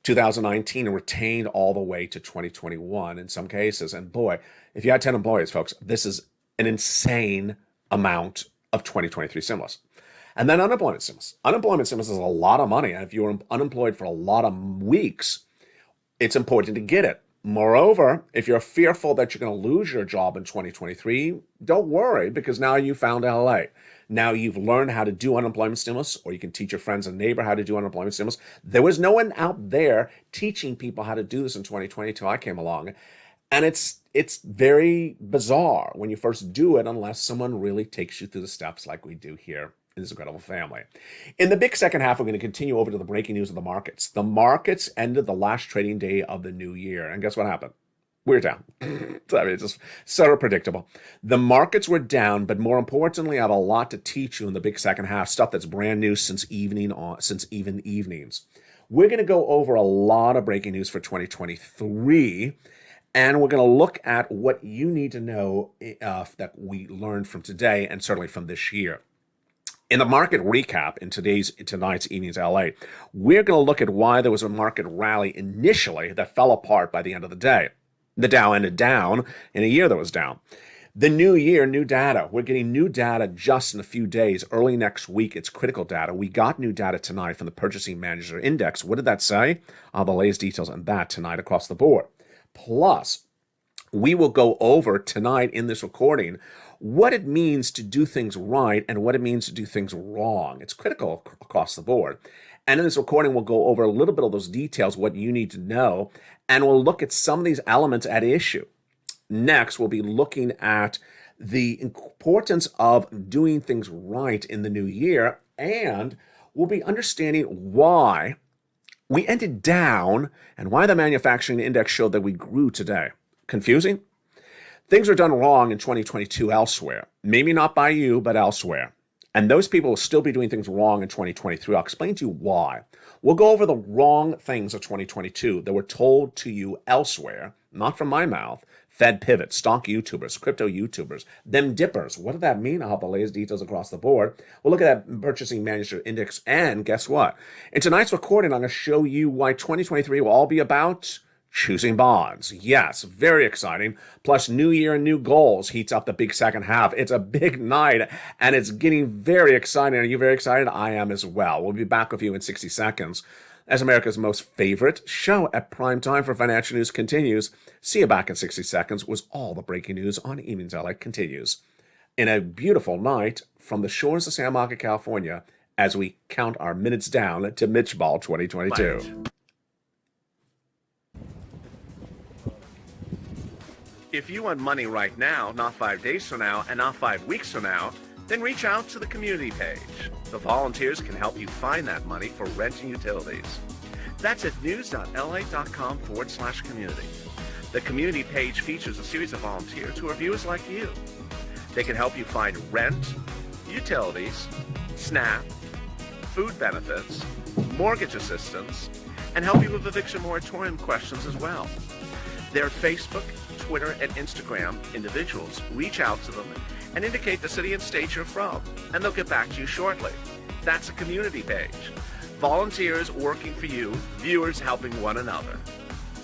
2019 and retained all the way to 2021 in some cases. And boy, if you had 10 employees, folks, this is an insane amount of 2023 stimulus. And then unemployment stimulus. Unemployment stimulus is a lot of money. And if you were unemployed for a lot of weeks, it's important to get it. Moreover, if you're fearful that you're going to lose your job in 2023, don't worry, because now you found LALATE. Now you've learned how to do unemployment stimulus, or you can teach your friends and neighbor how to do unemployment stimulus. There was no one out there teaching people how to do this in 2020 till I came along. And it's very bizarre when you first do it, unless someone really takes you through the steps like we do here in this incredible family. In the big second half, we're going to continue over to the breaking news of the markets. The markets ended the last trading day of the new year. And guess what happened? We're down. I mean, it's just sort of predictable. The markets were down, but more importantly, I have a lot to teach you in the big second half, stuff that's brand new since even evenings. We're going to go over a lot of breaking news for 2023, and we're going to look at what you need to know that we learned from today and certainly from this year. In the market recap in tonight's evening's LA, we're going to look at why there was a market rally initially that fell apart by the end of the day. The Dow ended down in a year that was down. The new year, new data. We're getting new data just in a few days. Early next week, it's critical data. We got new data tonight from the Purchasing Manager Index. What did that say? The latest details on that tonight across the board. Plus, we will go over tonight in this recording what it means to do things right and what it means to do things wrong. It's critical across the board. And in this recording, we'll go over a little bit of those details, what you need to know, and we'll look at some of these elements at issue. Next, we'll be looking at the importance of doing things right in the new year, and we'll be understanding why we ended down and why the manufacturing index showed that we grew today. Confusing? Things are done wrong in 2022 elsewhere. Maybe not by you, but elsewhere. And those people will still be doing things wrong in 2023. I'll explain to you why. We'll go over the wrong things of 2022 that were told to you elsewhere, not from my mouth. Fed pivot, stock YouTubers, crypto YouTubers, them dippers. What did that mean? I'll have the latest details across the board. We'll look at that Purchasing Manager Index, and guess what? In tonight's recording, I'm going to show you why 2023 will all be about Choosing bonds. Yes, very exciting. Plus, new year, new goals heats up the big second half. It's a big night and it's getting very exciting. Are you very excited? I am as well. We'll be back with you in 60 seconds as America's most favorite show at prime time for financial news continues. See you back in 60 seconds was all the breaking news on Evenings LA continues. In a beautiful night from the shores of Santa Monica, California, as we count our minutes down to Mitch Ball 2022. Right. If you want money right now, not 5 days from now, and not 5 weeks from now, then reach out to the community page. The volunteers can help you find that money for rent and utilities. That's at news.la.com/community. The community page features a series of volunteers who are viewers like you. They can help you find rent, utilities, SNAP, food benefits, mortgage assistance, and help you with eviction moratorium questions as well. Their Facebook, Twitter, and Instagram individuals reach out to them and indicate the city and state you're from, and they'll get back to you shortly. That's a community page. Volunteers working for you, viewers helping one another.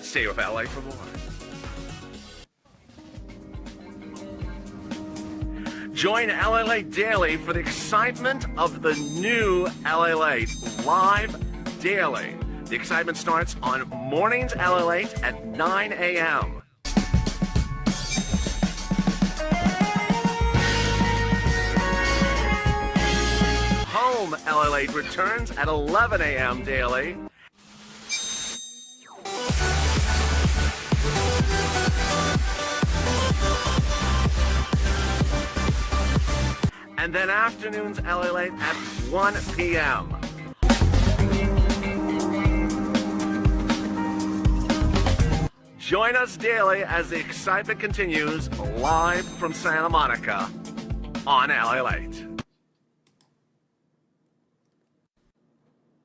Stay with LA for more. Join LALATE Daily for the excitement of the new LALATE live daily. The excitement starts on Mornings LALATE at 9 a.m. Home LALATE returns at 11 a.m. daily. And then afternoons LALATE at 1 p.m. Join us daily as the excitement continues live from Santa Monica on LALATE.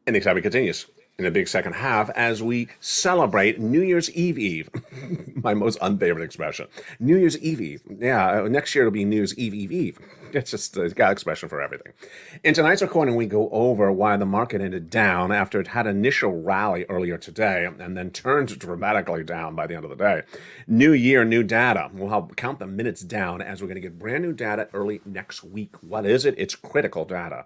And the excitement continues in the big second half as we celebrate New Year's Eve. My most unfavorite expression. New Year's Eve. Yeah, next year it'll be New Year's Eve. It's just a got expression for everything. In tonight's recording, we go over why the market ended down after it had an initial rally earlier today and then turned dramatically down by the end of the day. New year, new data. We'll count the minutes down as we're going to get brand new data early next week. What is it? It's critical data.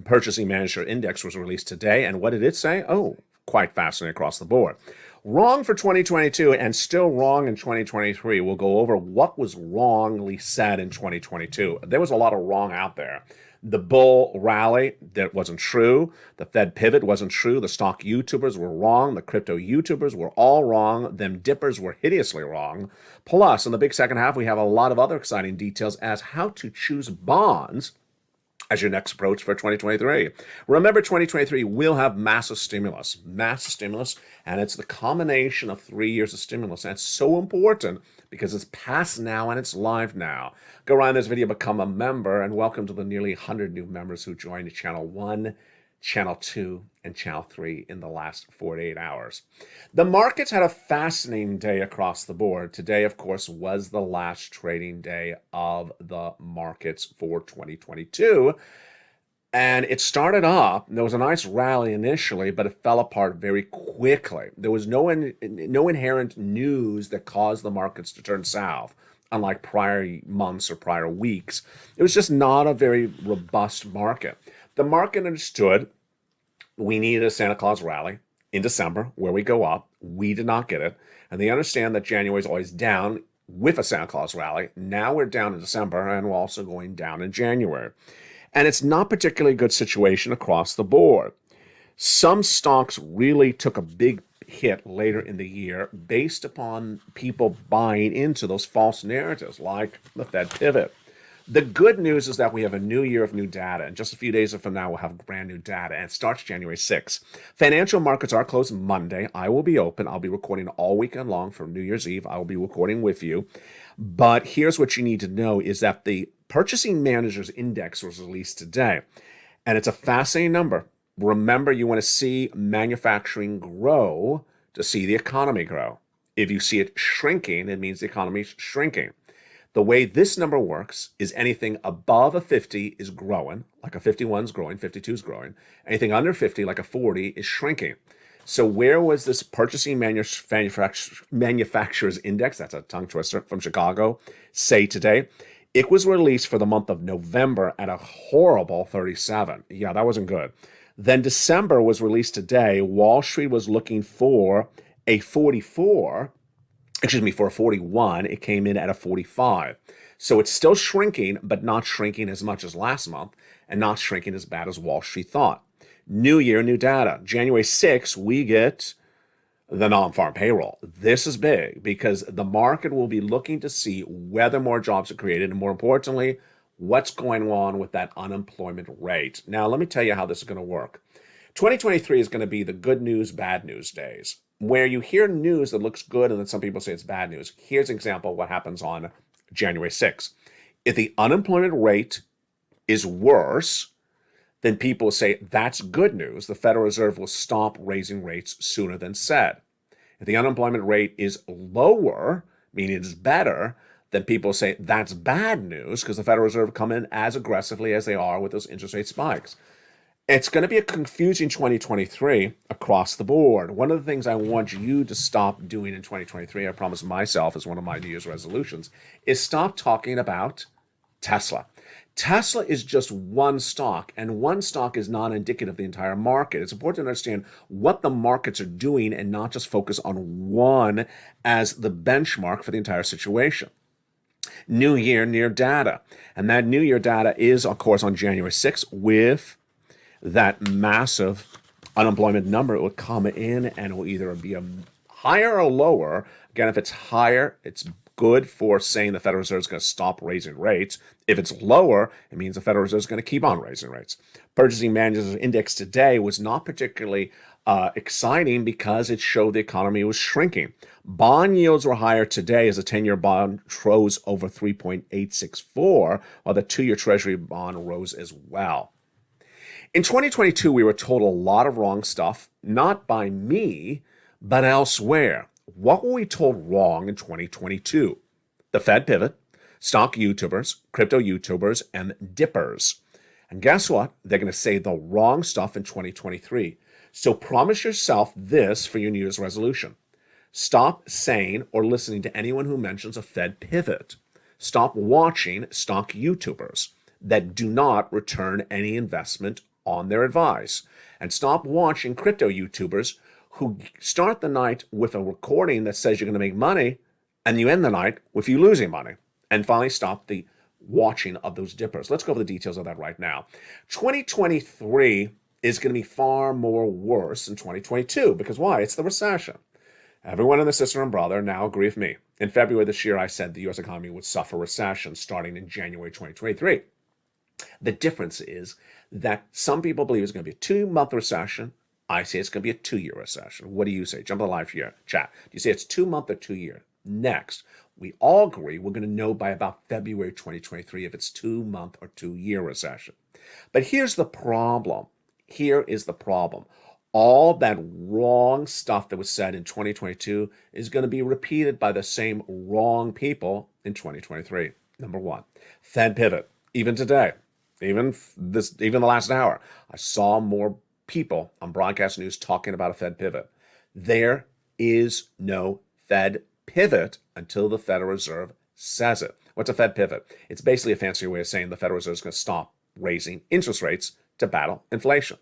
Purchasing Manager Index was released today, and what did it say? Oh, quite fascinating across the board. Wrong for 2022 and still wrong in 2023. We'll go over what was wrongly said in 2022. There was a lot of wrong out there. The bull rally, that wasn't true. The Fed pivot wasn't true. The stock YouTubers were wrong. The crypto YouTubers were all wrong. Them dippers were hideously wrong. Plus, in the big second half, we have a lot of other exciting details as how to choose bonds as your next approach for 2023. Remember, 2023 will have massive stimulus, and it's the combination of 3 years of stimulus. That's so important because it's past now and it's live now. Go around this video, become a member, and welcome to the nearly 100 new members who joined Channel 1, Channel 2, and Channel 3 in the last 48 hours. The markets had a fascinating day across the board. Today, of course, was the last trading day of the markets for 2022. And it started off, there was a nice rally initially, but it fell apart very quickly. There was no inherent news that caused the markets to turn south, unlike prior months or prior weeks. It was just not a very robust market. The market understood we needed a Santa Claus rally in December where we go up. We did not get it. And they understand that January is always down with a Santa Claus rally. Now we're down in December and we're also going down in January. And it's not particularly a good situation across the board. Some stocks really took a big hit later in the year based upon people buying into those false narratives like the Fed pivot. The good news is that we have a new year of new data, and just a few days from now, we'll have brand new data, and it starts January 6th. Financial markets are closed Monday. I will be open. I'll be recording all weekend long from New Year's Eve. I will be recording with you. But here's what you need to know is that the Purchasing Managers Index was released today, and it's a fascinating number. Remember, you want to see manufacturing grow to see the economy grow. If you see it shrinking, it means the economy is shrinking. The way this number works is anything above a 50 is growing, like a 51 is growing, 52 is growing. Anything under 50, like a 40, is shrinking. So where was this purchasing manufacturers index, that's a tongue twister, from Chicago, say today? It was released for the month of November at a horrible 37. Yeah, that wasn't good. Then December was released today. Wall Street was looking for a 44, for a 41. It came in at a 45. So it's still shrinking, but not shrinking as much as last month and not shrinking as bad as Wall Street thought. New year, new data. January 6th, we get the non-farm payroll. This is big because the market will be looking to see whether more jobs are created and, more importantly, what's going on with that unemployment rate. Now, let me tell you how this is going to work. 2023 is going to be the good news, bad news days, where you hear news that looks good and then some people say it's bad news. Here's an example of what happens on January 6th. If the unemployment rate is worse, then people say that's good news. The Federal Reserve will stop raising rates sooner than said. If the unemployment rate is lower, meaning it's better, then people say that's bad news because the Federal Reserve will come in as aggressively as they are with those interest rate spikes. It's going to be a confusing 2023 across the board. One of the things I want you to stop doing in 2023, I promise myself as one of my New Year's resolutions, is stop talking about Tesla. Tesla is just one stock, and one stock is not indicative of the entire market. It's important to understand what the markets are doing and not just focus on one as the benchmark for the entire situation. New year, near data. And that new year data is, of course, on January 6th with that massive unemployment number. It will come in and it will either be a higher or lower. Again, if it's higher, it's good for saying the Federal Reserve is going to stop raising rates. If it's lower, it means the Federal Reserve is going to keep on raising rates. Purchasing Managers Index today was not particularly exciting because it showed the economy was shrinking. Bond yields were higher today as the 10-year bond rose over 3.864, while the 2-year Treasury bond rose as well. In 2022, we were told a lot of wrong stuff, not by me, but elsewhere. What were we told wrong in 2022? The Fed pivot, stock YouTubers, crypto YouTubers, and dippers. And guess what? They're going to say the wrong stuff in 2023. So promise yourself this for your New Year's resolution. Stop saying or listening to anyone who mentions a Fed pivot. Stop watching stock YouTubers that do not return any investment on their advice. And stop watching crypto YouTubers who start the night with a recording that says you're going to make money, and you end the night with you losing money. And finally, stop the watching of those dippers. Let's go over the details of that right now. 2023 is going to be far more worse than 2022. Because why? It's the recession. Everyone and their sister and brother now agree with me. In February this year, I said the U.S. economy would suffer recession starting in January 2023. The difference is that some people believe it's going to be a 2-month recession. I say it's going to be a 2-year recession. What do you say? Jump on the live here, chat. Do you say it's 2-month or 2-year? Next, we all agree we're going to know by about February 2023 if it's 2-month or 2-year recession. But here's the problem. Here is the problem. All that wrong stuff that was said in 2022 is going to be repeated by the same wrong people in 2023. Number one, Fed pivot. Even today, even the last hour, I saw more people on broadcast news talking about a Fed pivot. There is no Fed pivot until the Federal Reserve says it. What's a Fed pivot? It's basically a fancier way of saying the Federal Reserve is going to stop raising interest rates to battle inflation.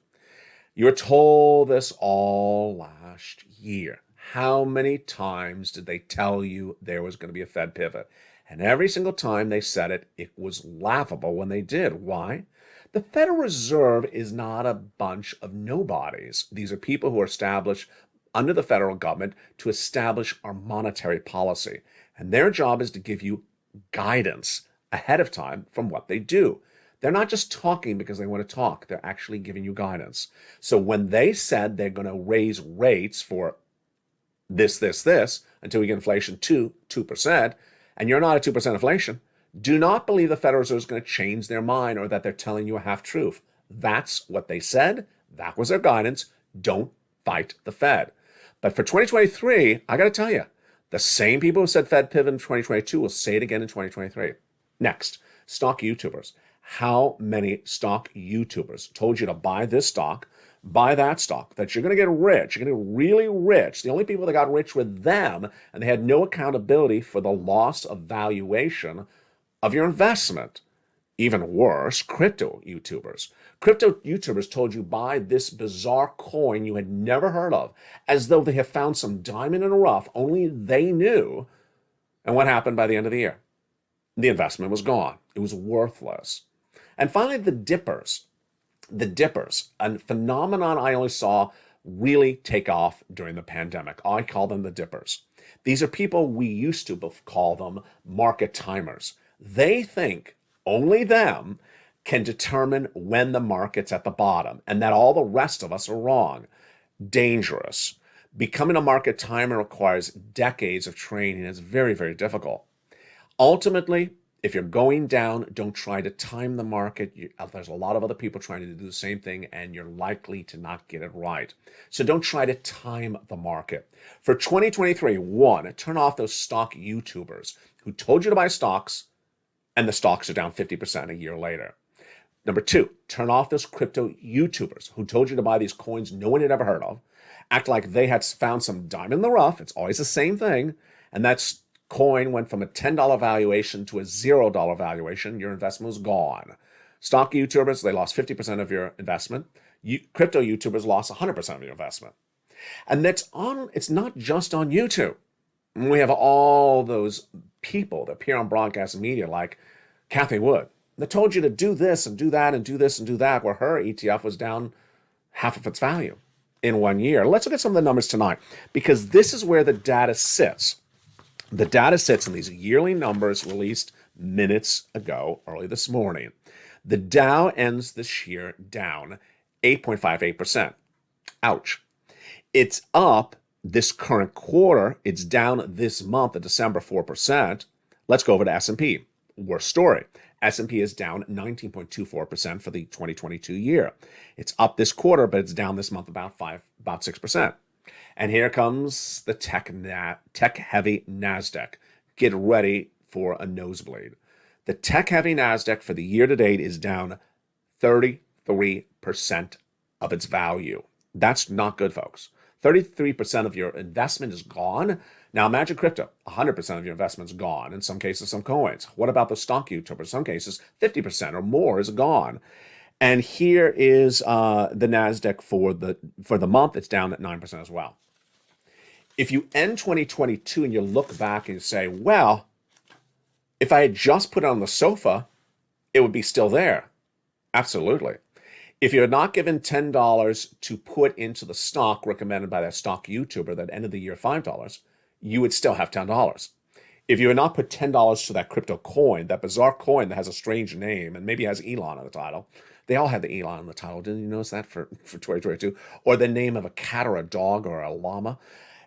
You were told this all last year. How many times did they tell you there was going to be a Fed pivot? And every single time they said it, it was laughable when they did. Why? The Federal Reserve is not a bunch of nobodies. These are people who are established under the federal government to establish our monetary policy. And their job is to give you guidance ahead of time from what they do. They're not just talking because they want to talk. They're actually giving you guidance. So when they said they're going to raise rates for this, until we get inflation to 2%, and you're not at 2% inflation, do not believe the Federal Reserve is going to change their mind or that they're telling you a half-truth. That's what they said. That was their guidance. Don't fight the Fed. But for 2023, I got to tell you, the same people who said Fed pivot in 2022 will say it again in 2023. Next, stock YouTubers. How many stock YouTubers told you to buy this stock, buy that stock, that you're going to get rich. You're going to get really rich. The only people that got rich were them, and they had no accountability for the loss of valuation of your investment. Even worse, crypto YouTubers. Crypto YouTubers told you buy this bizarre coin you had never heard of, as though they have found some diamond in the rough only they knew. And what happened by the end of the year? The investment was gone. It was worthless. And finally, the dippers. The dippers, a phenomenon I only saw really take off during the pandemic. I call them the dippers. These are people we used to call them market timers. They think only them can determine when the market's at the bottom and that all the rest of us are wrong. Dangerous. Becoming a market timer requires decades of training. It's very, very difficult. Ultimately, if you're going down, don't try to time the market. There's a lot of other people trying to do the same thing, and you're likely to not get it right. So don't try to time the market. For 2023, one, turn off those stock YouTubers who told you to buy stocks, and the stocks are down 50% a year later. Number two, turn off those crypto YouTubers who told you to buy these coins no one had ever heard of, act like they had found some diamond in the rough. It's always the same thing, and that's coin went from a $10 valuation to a $0 valuation. Your investment was gone. Stock YouTubers, they lost 50% of your investment. Crypto YouTubers lost 100% of your investment. And it's not just on YouTube. We have all those people that appear on broadcast media like Kathy Wood that told you to do this and do that and do this and do that, where her ETF was down half of its value in 1 year. Let's look at some of the numbers tonight, because this is where the data sits. The data sits in these yearly numbers released minutes ago, early this morning. The Dow ends this year down 8.58%. Ouch. It's up this current quarter. It's down this month of December 4%. Let's go over to S&P. Worst story. S&P is down 19.24% for the 2022 year. It's up this quarter, but it's down this month about 6%. And here comes the tech-heavy NASDAQ. Get ready for a nosebleed. The tech-heavy NASDAQ for the year to date is down 33% of its value. That's not good, folks. 33% of your investment is gone. Now imagine crypto. 100% of your investment is gone. In some cases, some coins. What about the stock YouTubers? In some cases, 50% or more is gone. And here is the NASDAQ for the month. It's down at 9% as well. If you end 2022 and you look back and you say, well, if I had just put it on the sofa, it would be still there. Absolutely. If you had not given $10 to put into the stock recommended by that stock YouTuber that ended the year $5, you would still have $10. If you had not put $10 to that crypto coin, that bizarre coin that has a strange name and maybe has Elon on the title, they all had the Elon on the title. Didn't you notice that for 2022? Or the name of a cat or a dog or a llama.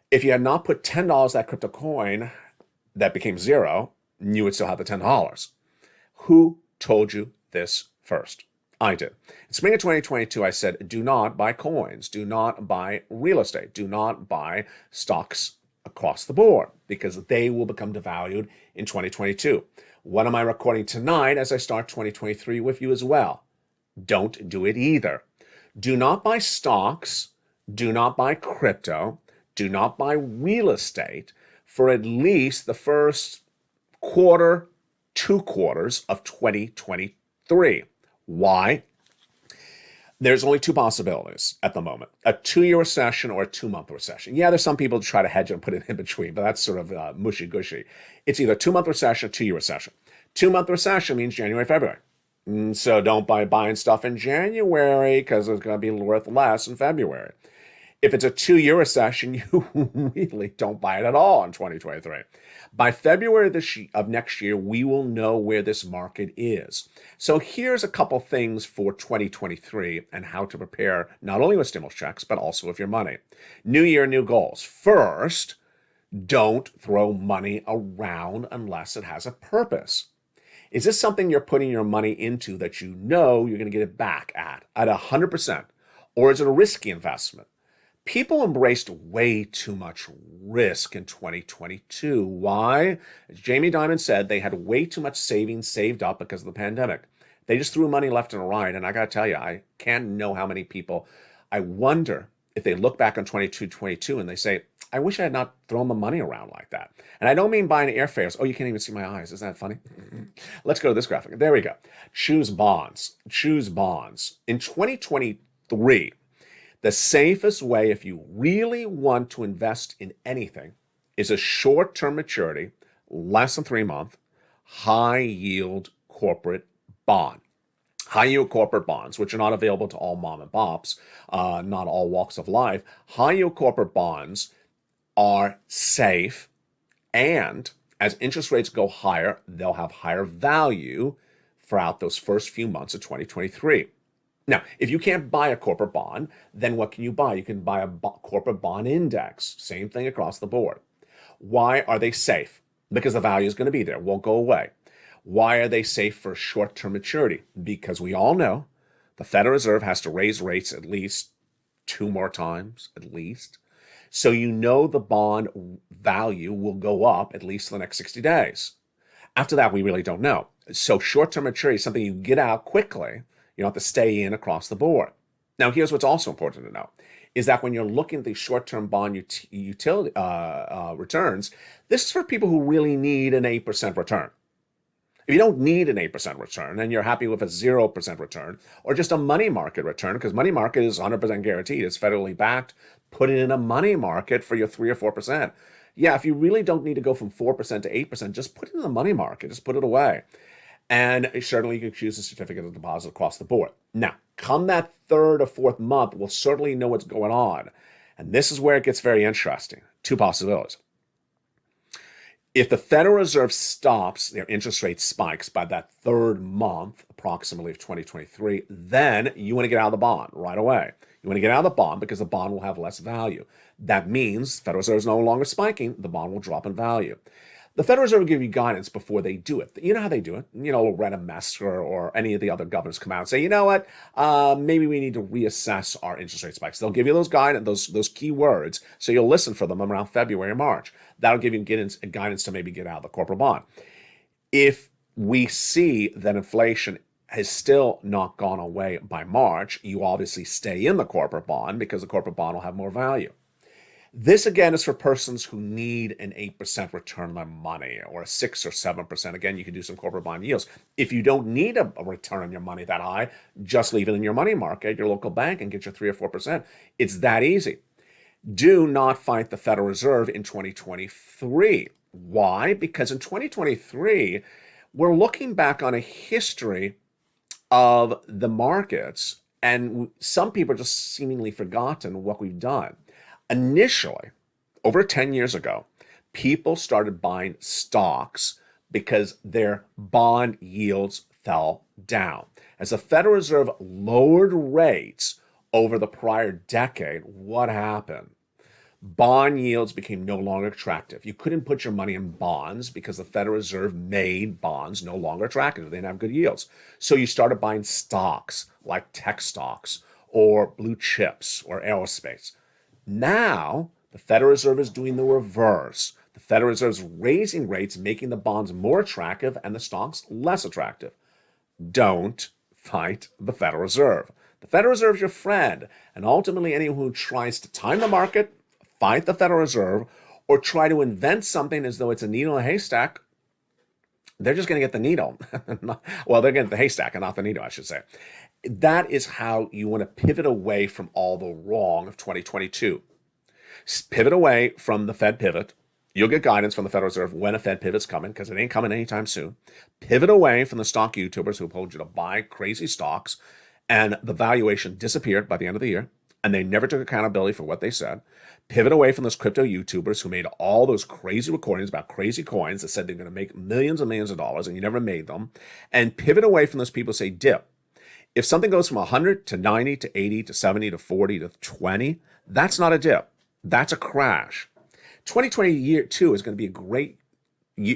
If you had not put $10 that crypto coin that became zero, you would still have the $10. Who told you this first? I did. In spring of 2022, I said, do not buy coins. Do not buy real estate. Do not buy stocks across the board, because they will become devalued in 2022. What am I recording tonight as I start 2023 with you as well? Don't do it either. Do not buy stocks. Do not buy crypto. Do not buy real estate for at least the first quarter, 2 quarters of 2023. Why? There's only 2 possibilities at the moment: a 2-year recession or a 2-month recession. Yeah, there's some people who try to hedge and put it in between, but that's sort of mushy-gushy. It's either a 2-month recession or 2-year recession. 2-month recession means January, February. So don't buy buying stuff in January, because it's going to be worth less in February. If it's a 2-year recession, you really don't buy it at all in 2023. By February of next year, we will know where this market is. So here's a couple things for 2023 and how to prepare not only with stimulus checks, but also with your money. New year, new goals. First, don't throw money around unless it has a purpose. Is this something you're putting your money into that you know you're going to get it back at 100%? Or is it a risky investment? People embraced way too much risk in 2022. Why? As Jamie Dimon said, they had way too much savings saved up because of the pandemic. They just threw money left and right. And I got to tell you, I can't know how many people I wonder if they look back on 22 and they say, I wish I had not thrown the money around like that. And I don't mean buying airfares. Oh, you can't even see my eyes. Isn't that funny? Let's go to this graphic. There we go. Choose bonds. Choose bonds. In 2023, the safest way, if you really want to invest in anything, is a short-term maturity, less than 3 months, high-yield corporate bond. High-yield corporate bonds, which are not available to all mom and pops, not all walks of life. High-yield corporate bonds are safe, and as interest rates go higher, they'll have higher value throughout those first few months of 2023. Now, if you can't buy a corporate bond, then what can you buy? You can buy a corporate bond index. Same thing across the board. Why are they safe? Because the value is going to be there, won't go away. Why are they safe for short-term maturity? Because we all know the Federal Reserve has to raise rates at least 2 more times, at least. So you know the bond value will go up at least for the next 60 days. After that, we really don't know. So short-term maturity is something you get out quickly. You don't have to stay in across the board. Now, here's what's also important to know, is that when you're looking at the short-term bond utility returns, this is for people who really need an 8% return. If you don't need an 8% return and you're happy with a 0% return or just a money market return, because money market is 100% guaranteed, it's federally backed, put it in a money market for your 3 or 4%. Yeah, if you really don't need to go from 4% to 8%, just put it in the money market, just put it away. And certainly you can choose a certificate of deposit across the board. Now, come that 3rd or 4th month, we'll certainly know what's going on. And this is where it gets very interesting. 2 possibilities. If the Federal Reserve stops their interest rate spikes by that 3rd month, approximately of 2023, then you want to get out of the bond right away. You want to get out of the bond because the bond will have less value. That means the Federal Reserve is no longer spiking, the bond will drop in value. The Federal Reserve will give you guidance before they do it. You know how they do it. Loretta Mester or any of the other governors come out and say, you know what, maybe we need to reassess our interest rate spikes. They'll give you those guidance, those key words, so you'll listen for them around February or March. That'll give you guidance to maybe get out of the corporate bond. If we see that inflation has still not gone away by March, you obviously stay in the corporate bond because the corporate bond will have more value. This, again, is for persons who need an 8% return on their money or a 6 or 7%. Again, you can do some corporate bond yields. If you don't need a return on your money that high, just leave it in your money market, your local bank, and get your 3 or 4%. It's that easy. Do not fight the Federal Reserve in 2023. Why? Because in 2023, we're looking back on a history of the markets, and some people are just seemingly forgotten what we've done. Initially, over 10 years ago, people started buying stocks because their bond yields fell down. As the Federal Reserve lowered rates over the prior decade, what happened? Bond yields became no longer attractive. You couldn't put your money in bonds because the Federal Reserve made bonds no longer attractive. They didn't have good yields. So you started buying stocks like tech stocks or blue chips or aerospace. Now, the Federal Reserve is doing the reverse. The Federal Reserve is raising rates, making the bonds more attractive and the stocks less attractive. Don't fight the Federal Reserve. The Federal Reserve is your friend, and ultimately anyone who tries to time the market, fight the Federal Reserve, or try to invent something as though it's a needle in a haystack, they're just going to get the needle. Well, they're getting the haystack and not the needle, I should say. That is how you want to pivot away from all the wrong of 2022. Pivot away from the Fed pivot. You'll get guidance from the Federal Reserve when a Fed pivot's coming, because it ain't coming anytime soon. Pivot away from the stock YouTubers who told you to buy crazy stocks, and the valuation disappeared by the end of the year, and they never took accountability for what they said. Pivot away from those crypto YouTubers who made all those crazy recordings about crazy coins that said they're going to make millions and millions of dollars, and you never made them. And pivot away from those people who say dip. If something goes from 100 to 90 to 80 to 70 to 40 to 20, that's not a dip. That's a crash. 2022 is going to be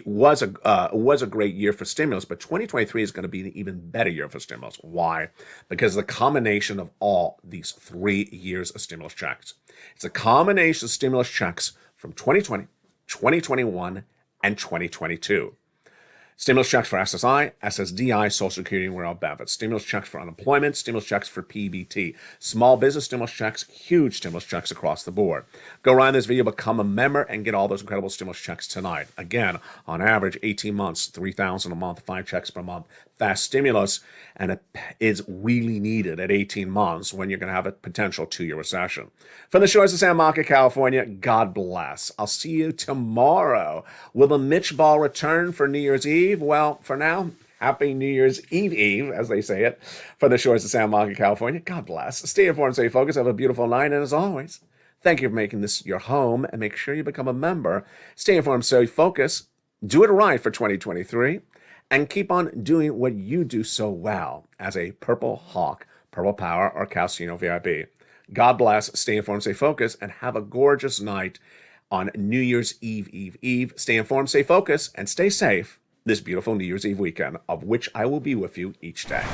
was a great year for stimulus, but 2023 is going to be an even better year for stimulus. Why? Because the combination of all these 3 years of stimulus checks. It's a combination of stimulus checks from 2020, 2021, and 2022. Stimulus checks for SSI, SSDI, Social Security, and Rural Benefits. Stimulus checks for unemployment. Stimulus checks for PBT. Small business stimulus checks. Huge stimulus checks across the board. Go around this video, become a member, and get all those incredible stimulus checks tonight. Again, on average, 18 months, $3,000 a month, 5 checks per month. Fast stimulus, and it is really needed at 18 months when you're going to have a potential 2-year recession. From the shores of San Marco, California, God bless. I'll see you tomorrow. Will the Mitch Ball return for New Year's Eve? Well, for now, Happy New Year's Eve, as they say it. From the shores of San Marco, California, God bless. Stay informed, stay focused, have a beautiful night, and as always, thank you for making this your home, and make sure you become a member. Stay informed, stay focused, do it right for 2023, and keep on doing what you do so well as a Purple Hawk, Purple Power, or Calcino VIP. God bless, stay informed, stay focused, and have a gorgeous night on New Year's Eve. Stay informed, stay focused, and stay safe this beautiful New Year's Eve weekend, of which I will be with you each day.